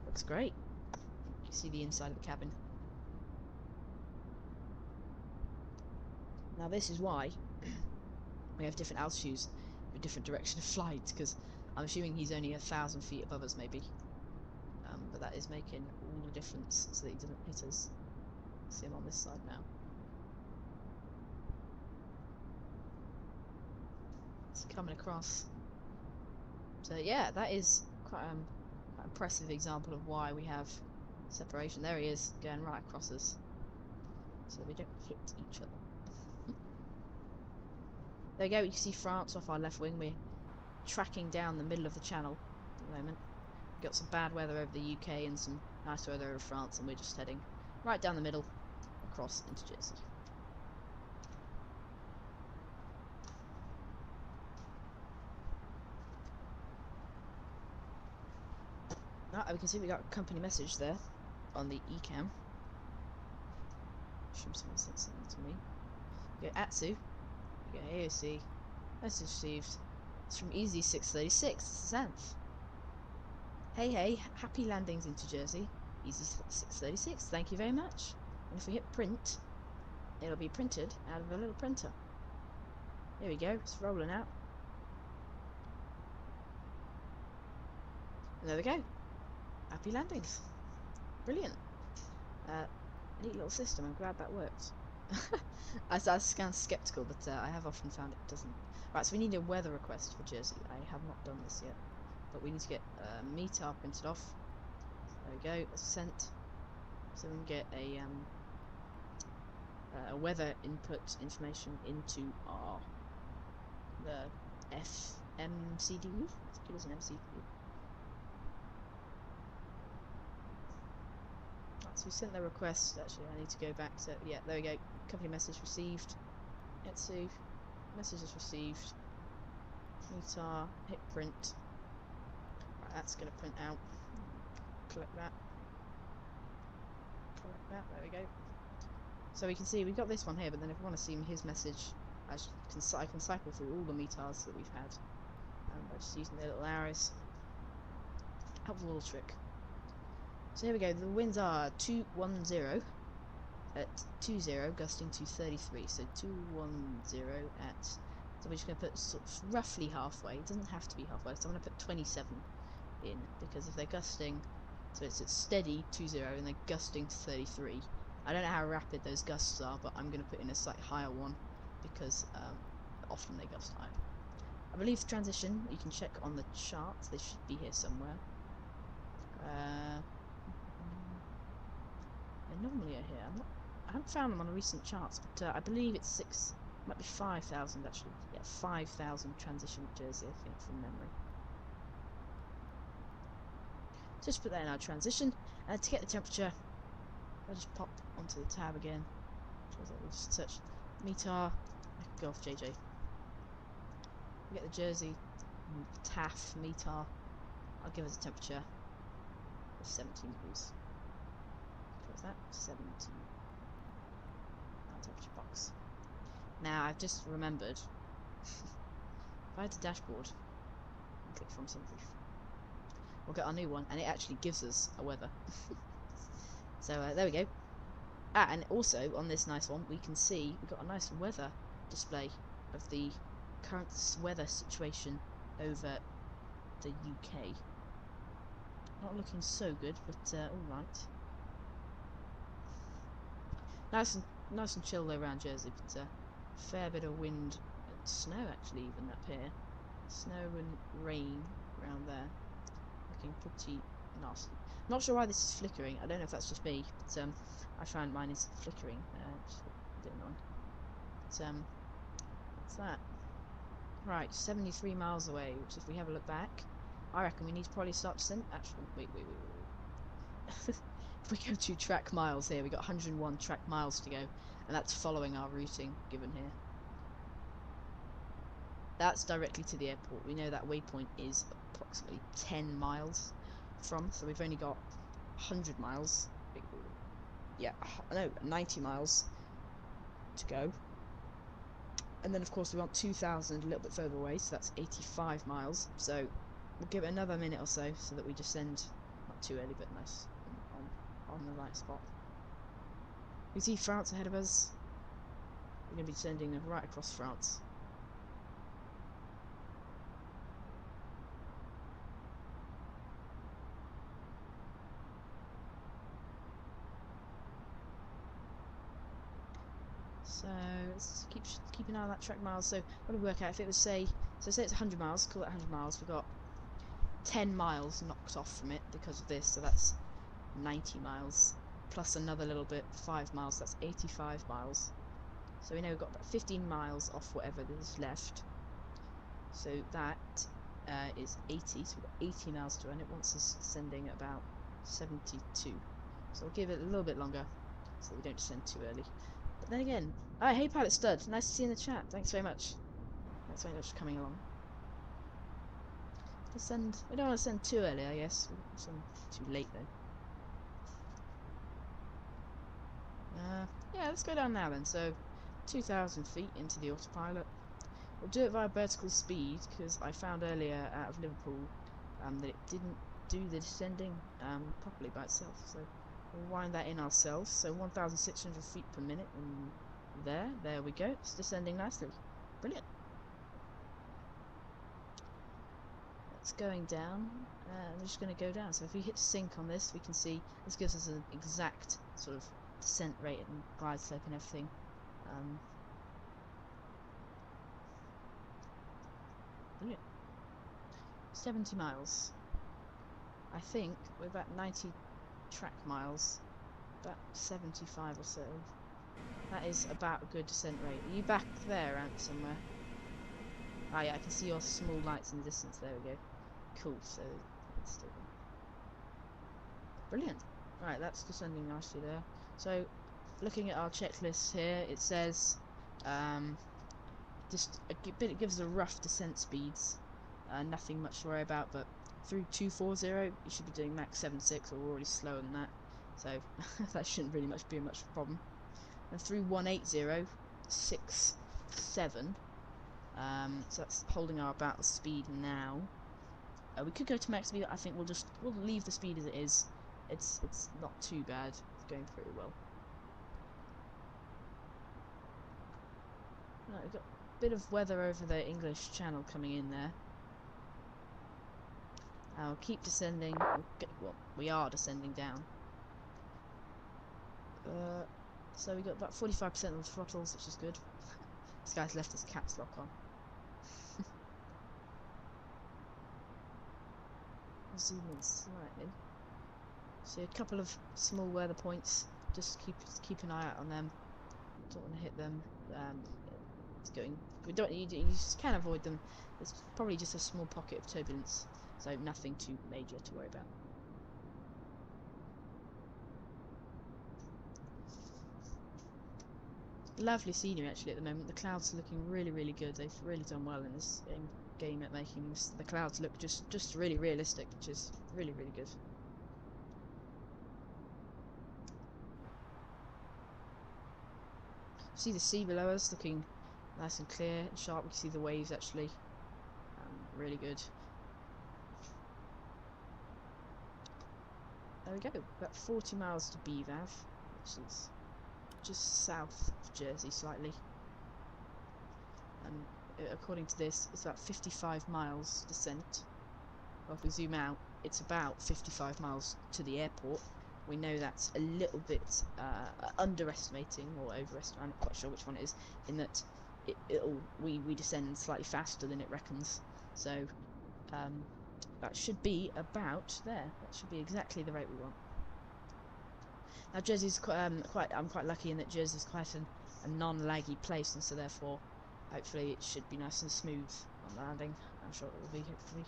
Looks great. You can see the inside of the cabin. Now this is why we have different altitudes for different direction of flight, because I'm assuming he's only 1,000 feet above us maybe. But that is making all the difference so that he doesn't hit us. See him on this side now. It's coming across. So yeah, that is quite an impressive example of why we have separation. There he is, going right across us, so we don't hit each other. There we go, you can see France off our left wing. We're tracking down the middle of the channel at the moment. We've got some bad weather over the UK and some nice weather over France, and we're just heading right down the middle across into Jersey. We can see we got a company message there on the eCam. Should someone sent something to me. We go Atsu. We go AOC. Message received. It's from Easy 636. Southend. Hey, happy landings into Jersey. Easy 636. Thank you very much. And if we hit print, it'll be printed out of a little printer. Here we go. It's rolling out. And there we go. Happy landings. Brilliant. Neat little system. I'm glad that worked. I was kind of skeptical, but I have often found it doesn't. Right, so we need a weather request for Jersey. I have not done this yet, but we need to get METAR printed off. There we go. That's sent. So we can get a weather input information into the FMCD. I think it is an MCD. So we sent the request. Actually, I need to go back to, yeah, there we go. Company message received. Etsu, message is received. METAR, hit print. Right, that's going to print out. Collect that. Collect that, there we go. So we can see we've got this one here, but then if we want to see his message, I can cycle through all the METARs that we've had by just using the little arrows. Helpful little trick. So here we go, the winds are 210 at 20, gusting to 33, so 210 at, so we're just going to put sort of roughly halfway. It doesn't have to be halfway, so I'm going to put 27 in, because if they're gusting, so it's at steady 20 and they're gusting to 33, I don't know how rapid those gusts are, but I'm going to put in a slightly higher one, because often they gust higher. I believe the transition, you can check on the charts, they should be here somewhere. They normally are here. I haven't found them on the recent charts, but I believe it's might be 5,000 actually. Yeah, 5,000 transition at Jersey, I think, from memory. So just put that in our transition. To get the temperature, I'll just pop onto the tab again. We'll just search METAR. I can go off JJ. We get the Jersey TAF METAR. I'll give us a temperature of 17 degrees. What's that? 17. Our temperature box. Now I've just remembered. If I had the dashboard and click from sunroof, we'll get our new one, and it actually gives us a weather. So there we go. And also on this nice one, we can see we've got a nice weather display of the current weather situation over the UK. Not looking so good, but all right. Nice and chill around Jersey, but a fair bit of wind snow actually even up here. Snow and rain around there. Looking pretty nasty. Not sure why this is flickering. I don't know if that's just me, but I found mine is flickering. Just a bit annoying. But what's that? Right, 73 miles away, which if we have a look back, I reckon we need to probably start to send... Actually, wait. If we go to track miles here, we got 101 track miles to go, and that's following our routing given here. That's directly to the airport. We know that waypoint is approximately 10 miles from, so we've only got 100 miles. Yeah, no, 90 miles to go. And then, of course, we want 2,000 a little bit further away, so that's 85 miles. So we'll give it another minute or so that we descend, not too early, but nice, on the right spot. You see France ahead of us. We're going to be descending right across France. So let's keep an eye on that track miles. So what do we work out? If it was say it's 100 miles, call it 100 miles. We've got 10 miles knocked off from it because of this, so that's 90 miles plus another little bit, 5 miles. That's 85 miles. So we know we've got about 15 miles off whatever is left. So that is 80. So we've got 80 miles to run. It wants us descending at about 72. So we'll give it a little bit longer so that we don't descend too early. But then again, hey Pilot Stud, nice to see you in the chat. Thanks very much. Thanks very much for coming along. We don't want to send too early, I guess. We don't send too late though. Yeah, let's go down now then. So 2,000 feet into the autopilot. We'll do it via vertical speed because I found earlier out of Liverpool that it didn't do the descending properly by itself. So we'll wind that in ourselves. So 1,600 feet per minute, and there we go. It's descending nicely. Brilliant. It's going down. We're just going to go down. So if we hit sync on this, we can see this gives us an exact sort of descent rate and glide slope and everything. Brilliant. 70 miles. I think we're about 90 track miles, about 75 or so. That is about a good descent rate. Are you back there, Ant, somewhere? Ah, yeah, I can see your small lights in the distance. There we go. Cool. So it's still brilliant. Right, that's descending nicely there. So, looking at our checklist here, it says it gives a rough descent speeds. Nothing much to worry about, but through 240 you should be doing max 7.6, or we're already slower than that, so that shouldn't really be much of a problem. And through 180, 6.7, so that's holding our about speed now. We could go to max speed. I think we'll leave the speed as it is. It's not too bad. It's going pretty well. Right, we've got a bit of weather over the English Channel coming in there. I'll keep descending. Well, we are descending down. So we got about 45% of the throttles, which is good. This guy's left his caps lock on. I'll zoom in slightly. See a couple of small weather points. Just keep an eye out on them. Don't want to hit them. It's going. You just can avoid them. It's probably just a small pocket of turbulence, so nothing too major to worry about. Lovely scenery actually at the moment. The clouds are looking really good. They've really done well in this game at making the clouds look just really realistic, which is really good. See the sea below us looking nice and clear and sharp. We can see the waves actually. Really good. There we go. About 40 miles to BVAV, which is just south of Jersey slightly. And according to this, it's about 55 miles descent. Well, if we zoom out, it's about 55 miles to the airport. We know that's a little bit underestimating or overestimating. I'm not quite sure which one it is. In that we descend slightly faster than it reckons. So that should be about there. That should be exactly the rate we want. Now Jersey's I'm quite lucky in that Jersey's quite a non-laggy place, and so therefore hopefully it should be nice and smooth on landing. I'm sure it will be, hopefully.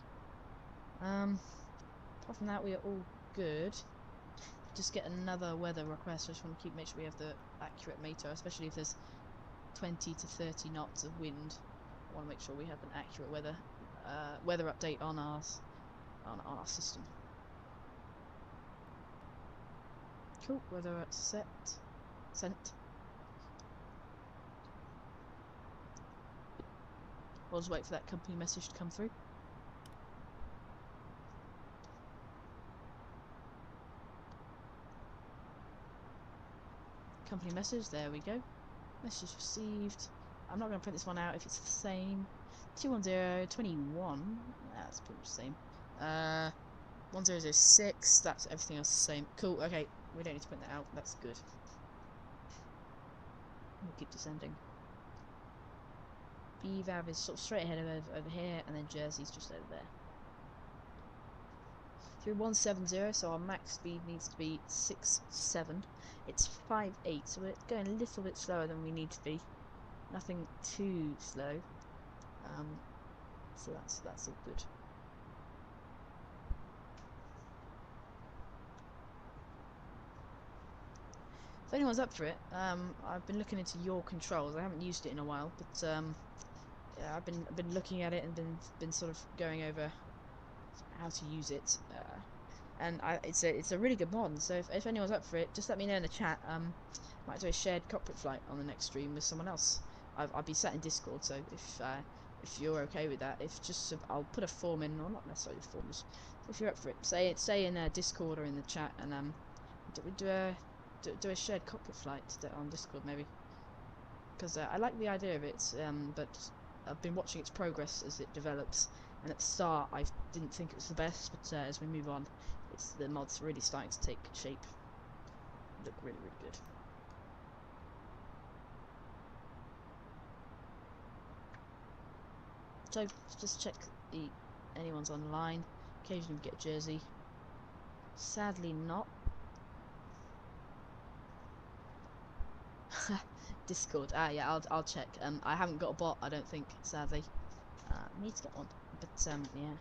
Apart from that, we are all good. Just get another weather request. I just want to make sure we have the accurate meter, especially if there's 20 to 30 knots of wind. I want to make sure we have an accurate weather update on our system. Cool, weather sent. We'll just wait for that company message to come through. Company message, there we go. Message received. I'm not going to print this one out if it's the same. 21021. That's pretty much the same. 1006. That's everything else the same. Cool. Okay, we don't need to print that out. That's good. We'll keep descending. BVAV is sort of straight ahead of over here, and then Jersey's just over there. Through 170, so our max speed needs to be 6.7. It's 5.8, so we're going a little bit slower than we need to be. Nothing too slow. So that's all good. If anyone's up for it, I've been looking into your controls. I haven't used it in a while, but yeah, I've been looking at it and been sort of going over how to use it. And it's a really good mod. So if anyone's up for it, just let me know in the chat. Might do a shared cockpit flight on the next stream with someone else. I'll be sat in Discord, so if you're okay with that, I'll put a form in, or not necessarily forms. If you're up for it, say in Discord or in the chat, and we do a shared cockpit flight on Discord maybe, because I like the idea of it. But I've been watching its progress as it develops, and at the start I didn't think it was the best, but as we move on, the mod's really starting to take shape. Look really, really good. So just check anyone's online. Occasionally we get Jersey. Sadly not. Discord. Yeah, I'll check. I haven't got a bot, I don't think, sadly. Need to get one. But yeah.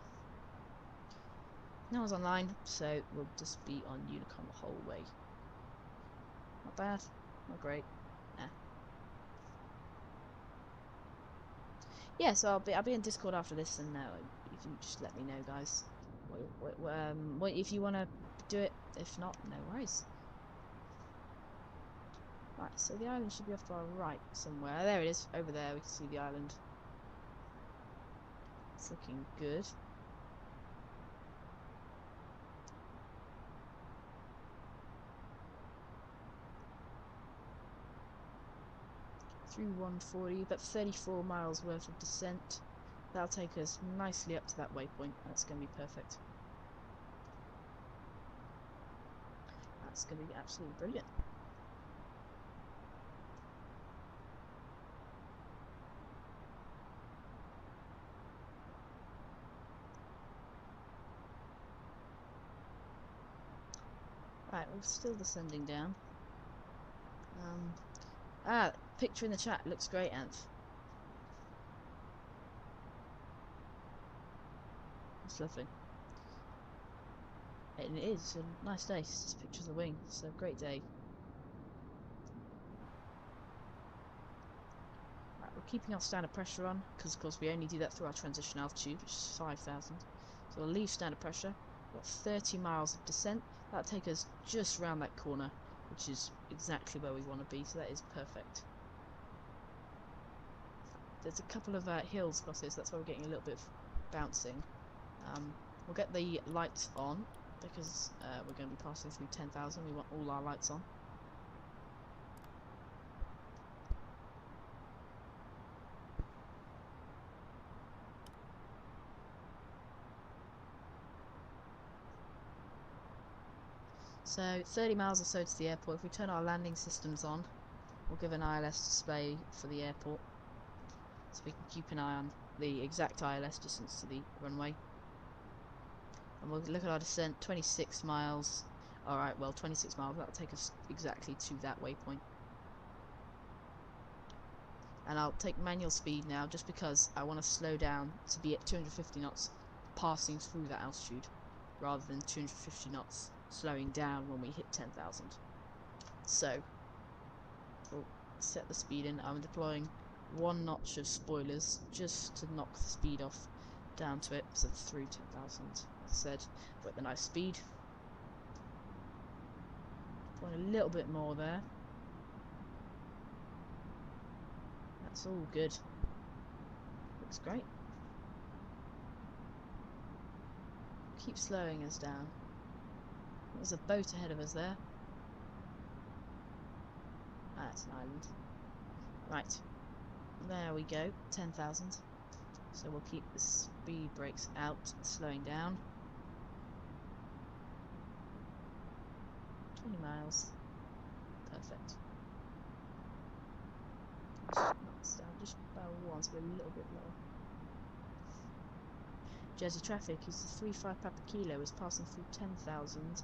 No one's online, so we'll just be on Unicom the whole way. Not bad, not great. Nah. Yeah, so I'll be in Discord after this, and if you just let me know, guys, if you want to do it. If not, no worries. Right, so the island should be off to our right somewhere. There it is, over there. We can see the island. It's looking good. Through 140, about 34 miles worth of descent. That'll take us nicely up to that waypoint. That's going to be perfect. That's going to be absolutely brilliant. Right, we're still descending down. Picture in the chat looks great, Anth. It's lovely. And it is a nice day. It's just pictures of the wing. It's a great day. Right, we're keeping our standard pressure on, because of course we only do that through our transition altitude, which is 5,000. So we'll leave standard pressure. We've got 30 miles of descent. That'll take us just round that corner, which is exactly where we want to be, so that is perfect. There's a couple of hills across here, so that's why we're getting a little bit of bouncing. We'll get the lights on, because we're going to be passing through 10,000. We want all our lights on. So 30 miles or so to the airport. If we turn our landing systems on, we'll give an ILS display for the airport. so we can keep an eye on the exact ILS distance to the runway. And we'll look at our descent, 26 miles. Alright, well, 26 miles, that'll take us exactly to that waypoint. And I'll take manual speed now, just because I want to slow down to be at 250 knots passing through that altitude, rather than 250 knots slowing down when we hit 10,000. So, we'll set the speed in. I'm deploying 1 notch of spoilers, just to knock the speed off down to it, so through 10,000. Said, but the nice speed. Deploying a little bit more there. That's all good. Looks great. Keep slowing us down. There's a boat ahead of us there. Ah, it's an island. Right. There we go. 10,000. So we'll keep the speed brakes out, slowing down. 20 miles. Perfect. Down just about one, so we're a little bit lower. Jersey traffic is 35 Papa Kilo, is passing through 10,000,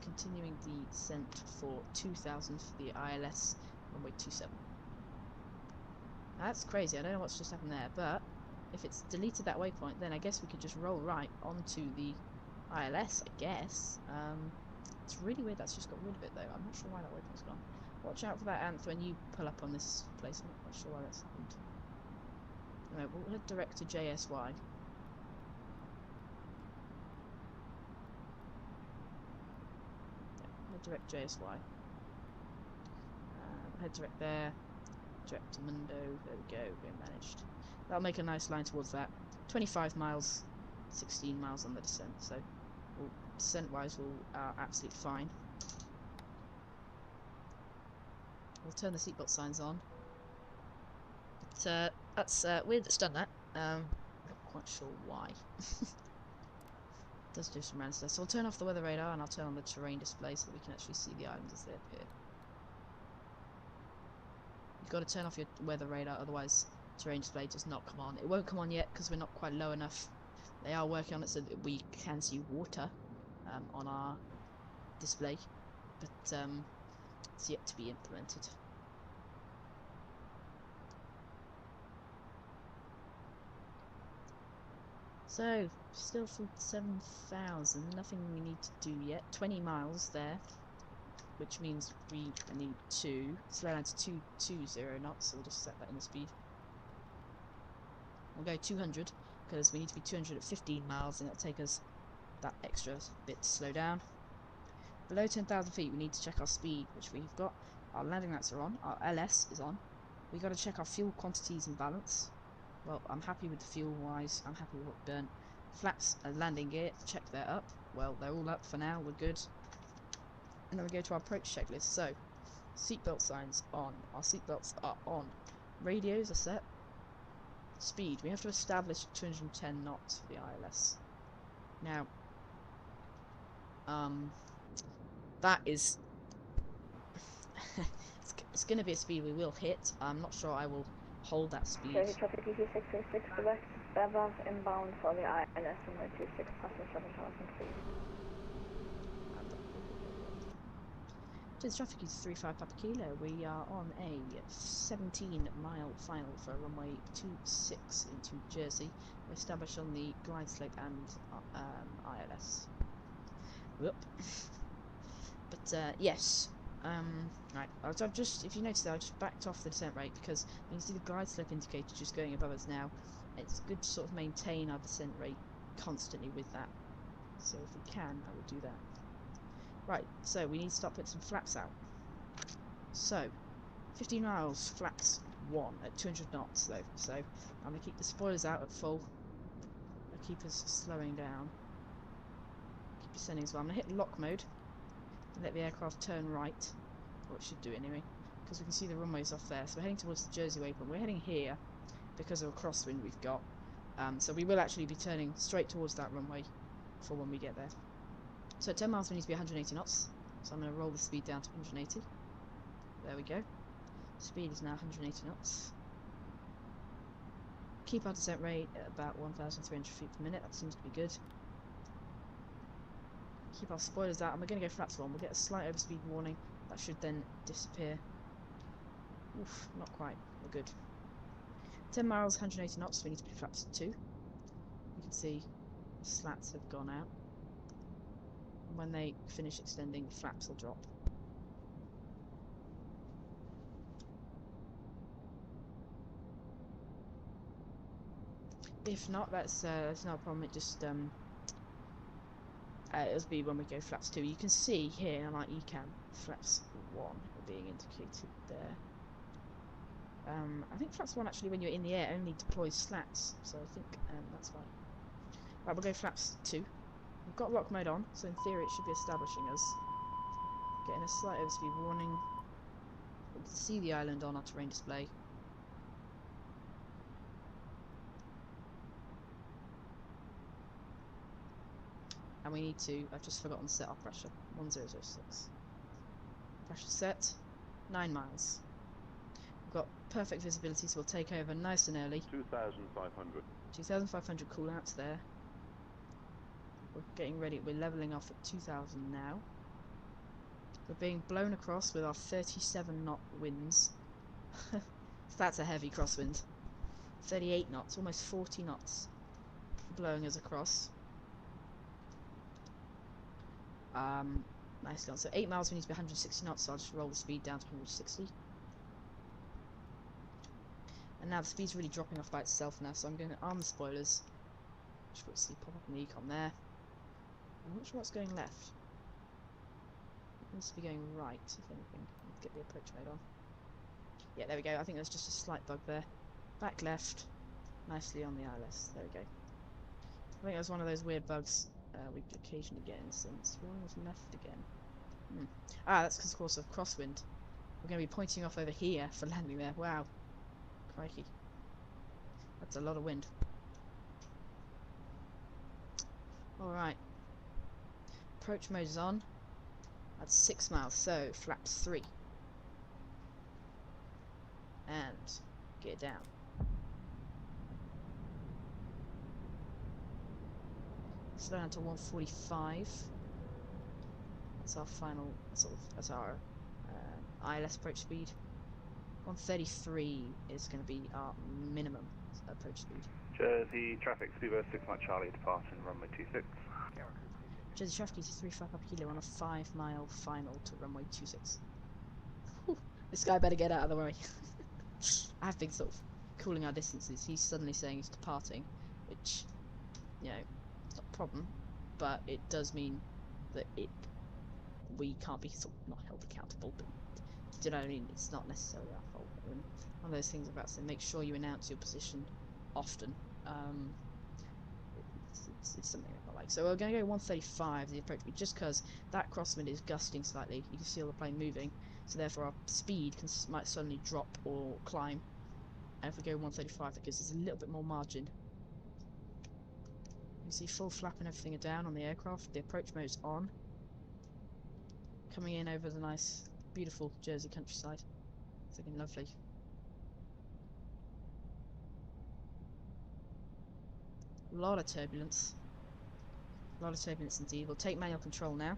continuing the descent for 2,000 for the ILS runway 27. Now that's crazy, I don't know what's just happened there, but if it's deleted that waypoint, then I guess we could just roll right onto the ILS, I guess. It's really weird that's just got rid of it though, I'm not sure why that waypoint's gone. Watch out for that ant when you pull up on this place. I'm not quite sure why that's happened. Anyway, we'll head direct to JSY. Yeah, head direct JSY. Head direct there. Direct to Mundo. There we go. We managed. That'll make a nice line towards that. 25 miles, 16 miles on the descent. So, descent-wise, we'll absolutely fine. We'll turn the seatbelt signs on. But that's weird that's done that. Not quite sure why. Does do some random stuff. So I'll turn off the weather radar and I'll turn on the terrain display so that we can actually see the islands as they appear. You've got to turn off your weather radar, otherwise terrain display does not come on. It won't come on yet because we're not quite low enough. They are working on it so that we can see water on our display, but it's yet to be implemented. So, still for 7,000, nothing we need to do yet. 20 miles there, which means we need to slow down to 220 knots, so we'll just set that in the speed. We'll go 200, because we need to be 200 at 15 miles, and it'll take us that extra bit to slow down. Below 10,000 feet, we need to check our speed, which we've got. Our landing lights are on, our LS is on. We've got to check our fuel quantities and balance. Well, I'm happy with the fuel-wise, I'm happy with what we've done. Flaps and landing gear, check they're up. Well, they're all up for now, we're good. And then we go to our approach checklist. So, seatbelt signs on. Our seatbelts are on. Radios are set. Speed, we have to establish 210 knots for the ILS. Now, that is... it's going to be a speed we will hit. I'm not sure I will hold that speed. Jersey traffic EQ606 Quebec, Bever inbound for the ILS runway 26, passing 7,000 feet. Jersey traffic is 35 Papa Kilo. We are on a 17-mile final for runway 26 into Jersey. We're established on the glide slope and ILS. Whoop. But yes. Right, I've just, if you notice there, I just backed off the descent rate because you can see the glide slope indicator just going above us now. It's good to sort of maintain our descent rate constantly with that. So if we can, I will do that. Right, so we need to start putting some flaps out. So, 15 miles, flaps 1 at 200 knots though. So, I'm going to keep the spoilers out at full. I'll keep us slowing down. Keep descending as well. I'm going to hit lock mode. Let the aircraft turn right, or it should do anyway, because we can see the runways off there. So we're heading towards the Jersey waypoint. We're heading here because of a crosswind we've got. So we will actually be turning straight towards that runway for when we get there. So at 10 miles we need to be 180 knots. So I'm going to roll the speed down to 180. There we go. Speed is now 180 knots. Keep our descent rate at about 1,300 feet per minute. That seems to be good. Keep our spoilers out, and we're going to go flaps 1. We'll get a slight overspeed warning. That should then disappear. Oof, not quite. We're good. 10 miles, 180 knots. We need to be flaps 2. You can see the slats have gone out. And when they finish extending, the flaps will drop. If not, that's not a problem. It just it'll be when we go flaps 2. You can see here on our ECAM flaps 1 are being indicated there. I think flaps 1 actually, when you're in the air, only deploys slats, so I think that's fine. Right, we'll go flaps 2. We've got lock mode on, so in theory it should be establishing us. Getting a slight overspeed warning. We can see the island on our terrain display. And we need to, I've just forgotten to set our pressure, 1006. Pressure set, 9 miles. We've got perfect visibility, so we'll take over nice and early. 2,500. 2,500 call-outs there. We're getting ready, we're levelling off at 2,000 now. We're being blown across with our 37 knot winds. That's a heavy crosswind. 38 knots, almost 40 knots blowing us across. Nicely on. So 8 miles we need to be 160 knots, so I'll just roll the speed down to 160. And now the speed's really dropping off by itself now, so I'm going to arm the spoilers. Just put the pop up in the econ there. I'm not sure what's going left. It needs to be going right, if anything. Let's get the approach mode on. Yeah, there we go. I think there's just a slight bug there. Back left, nicely on the ILS. There we go. I think that's one of those weird bugs we occasionally get in since. One was left again. Ah, that's because, of course, of crosswind. We're going to be pointing off over here for landing there. Wow. Crikey. That's a lot of wind. Alright. Approach mode is on. That's 6 miles, so flaps 3. And get down. Slow down to 145. That's our final that's our ILS approach speed. 133 is going to be our minimum approach speed. Jersey traffic, Stuvo 6 Mike Charlie departing runway 26. Jersey traffic is 35 Papa Kilo on a 5 mile final to runway 26. Whew, this guy better get out of the way. I have been sort of cooling our distances. He's suddenly saying he's departing, which, you know, it's not a problem, but it does mean that we can't be sort of not held accountable, but do you know what I mean? It's not necessarily our fault. And one of those things about saying make sure you announce your position often. It's something I like. So we're going to go 135 the approach speed, just because that crosswind is gusting slightly. You can see all the plane moving, so therefore our speed might suddenly drop or climb. And if we go 135, that gives us a little bit more margin. You can see full flap and everything are down on the aircraft. The approach mode's on. Coming in over the nice, beautiful Jersey countryside. It's looking lovely. A lot of turbulence. A lot of turbulence indeed. We'll take manual control now.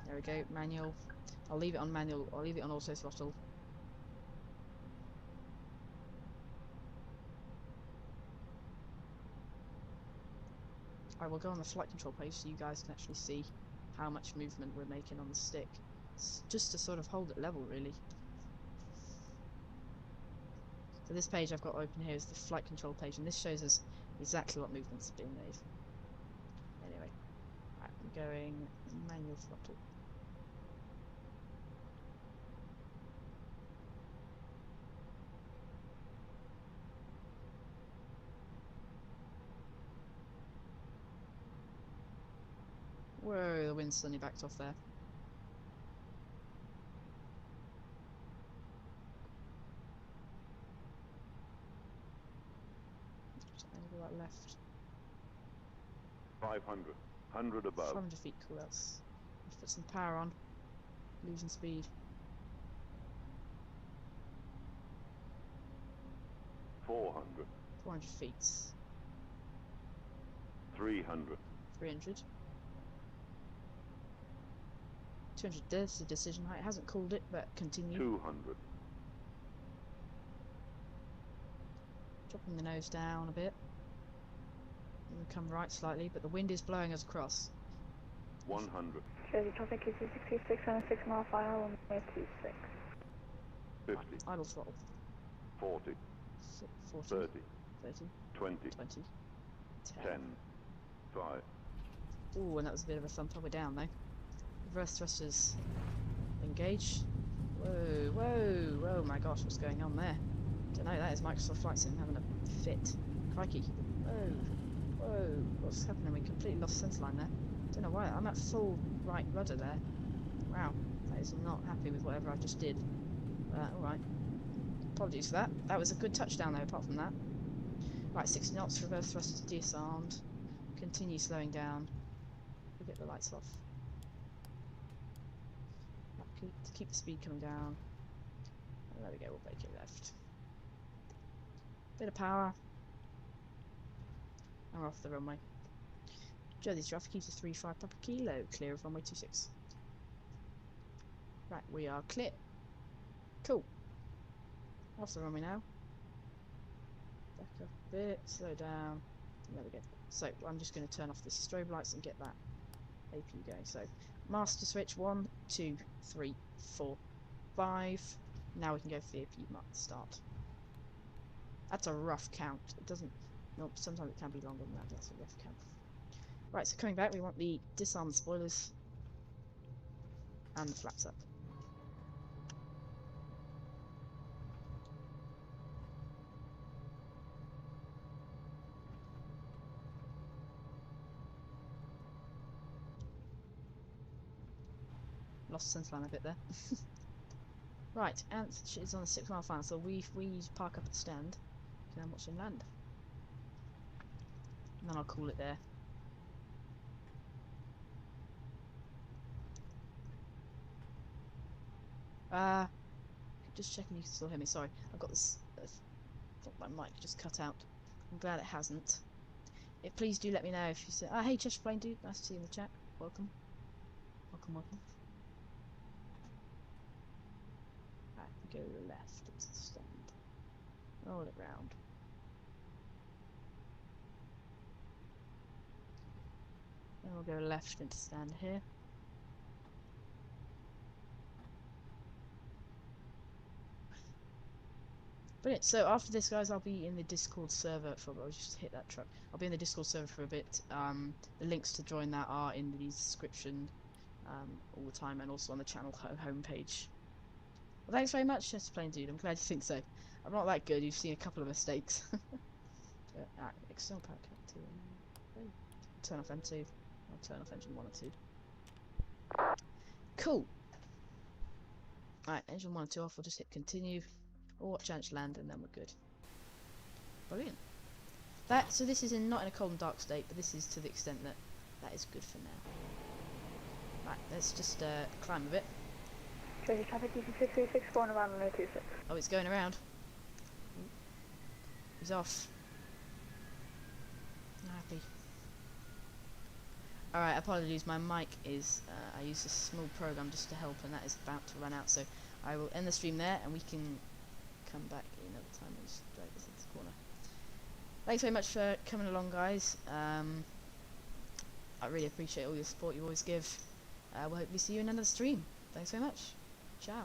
There we go, manual. I'll leave it on manual. I'll leave it on auto throttle. I will go on the flight control page so you guys can actually see how much movement we're making on the stick. It's just to sort of hold it level, really. So this page I've got open here is the flight control page, and this shows us exactly what movements are being made. Anyway, right, I'm going manual throttle. Whoa, the wind's suddenly backed off there. That left. 500. 100 above. 500 feet, cool. Let's put some power on. Losing speed. 400. 400 feet. 300. 300. 200, there's the decision height. It hasn't called it, but continue. 200. Dropping the nose down a bit. And we come right slightly, but the wind is blowing us across. 100. Jersey traffic is 66 and a 6 mile per hour, 26. 50. Idle throttle. 40. 40. 30. 30. 20. 20. 10. 5. Ooh, and that was a bit of a thump. We're down though. Reverse thrusters engage. Whoa, whoa, whoa, my gosh, what's going on there? Don't know, that is Microsoft Flight Sim having a fit. Crikey. Whoa, whoa, what's happening? We completely lost sense line there. Don't know why. I'm at full right rudder there. Wow, that is not happy with whatever I just did. Alright. Apologies for that. That was a good touchdown though, apart from that. Right, 60 knots, reverse thrusters disarmed. Continue slowing down. We'll get the lights off. To keep the speed coming down. And there we go, we'll break it left. Bit of power. And we're off the runway. Jersey traffic is 35 Papa Kilo, clear of runway 26. Right, we are clear. Cool. Off the runway now. Back up a bit, slow down. There we go. So I'm just going to turn off the strobe lights and get that APU going. So master switch 1, 2, 3, 4, 5. Now we can go for the APU start. That's a rough count. It doesn't. Nope. Sometimes it can be longer than that. That's a rough count. Right. So coming back, we want the disarmed spoilers and the flaps up. Lost sense line a bit there. Right, and it's on the 6 mile final, so we park up at the stand, and then watch him land. And then I'll call it there. Just checking you can still hear me. Sorry, I've got this. Thought my mic just cut out. I'm glad it hasn't. Please do let me know if you say, hey Cheshire Plane Dude, nice to see you in the chat. Welcome. Welcome, welcome. Go left into the stand. Roll it round. Then we'll go left into stand here. Brilliant. So after this, guys, I'll be in the Discord server for. I'll just hit that truck. I'll be in the Discord server for a bit. The links to join that are in the description all the time, and also on the channel homepage. Well, thanks very much, Chester Plane Dude. I'm glad you think so. I'm not that good. You've seen a couple of mistakes. External power cut 2. Turn off M2. I'll turn off engine 1 and 2. Cool. Right, engine 1 and 2 off. We'll just hit continue. We'll watch Anch land, and then we're good. Brilliant. So this is not in a cold and dark state, but this is to the extent that that is good for now. Right, let's just climb a bit. Jersey traffic DC636, going around on 026. Oh, it's going around. He's off. Not happy. Alright, apologies, my mic is, I use a small program just to help, and that is about to run out, so I will end the stream there, and we can come back another time and just drag this into the corner. Thanks very much for coming along, guys. I really appreciate all your support you always give. We'll hopefully see you in another stream. Thanks very much. Ciao.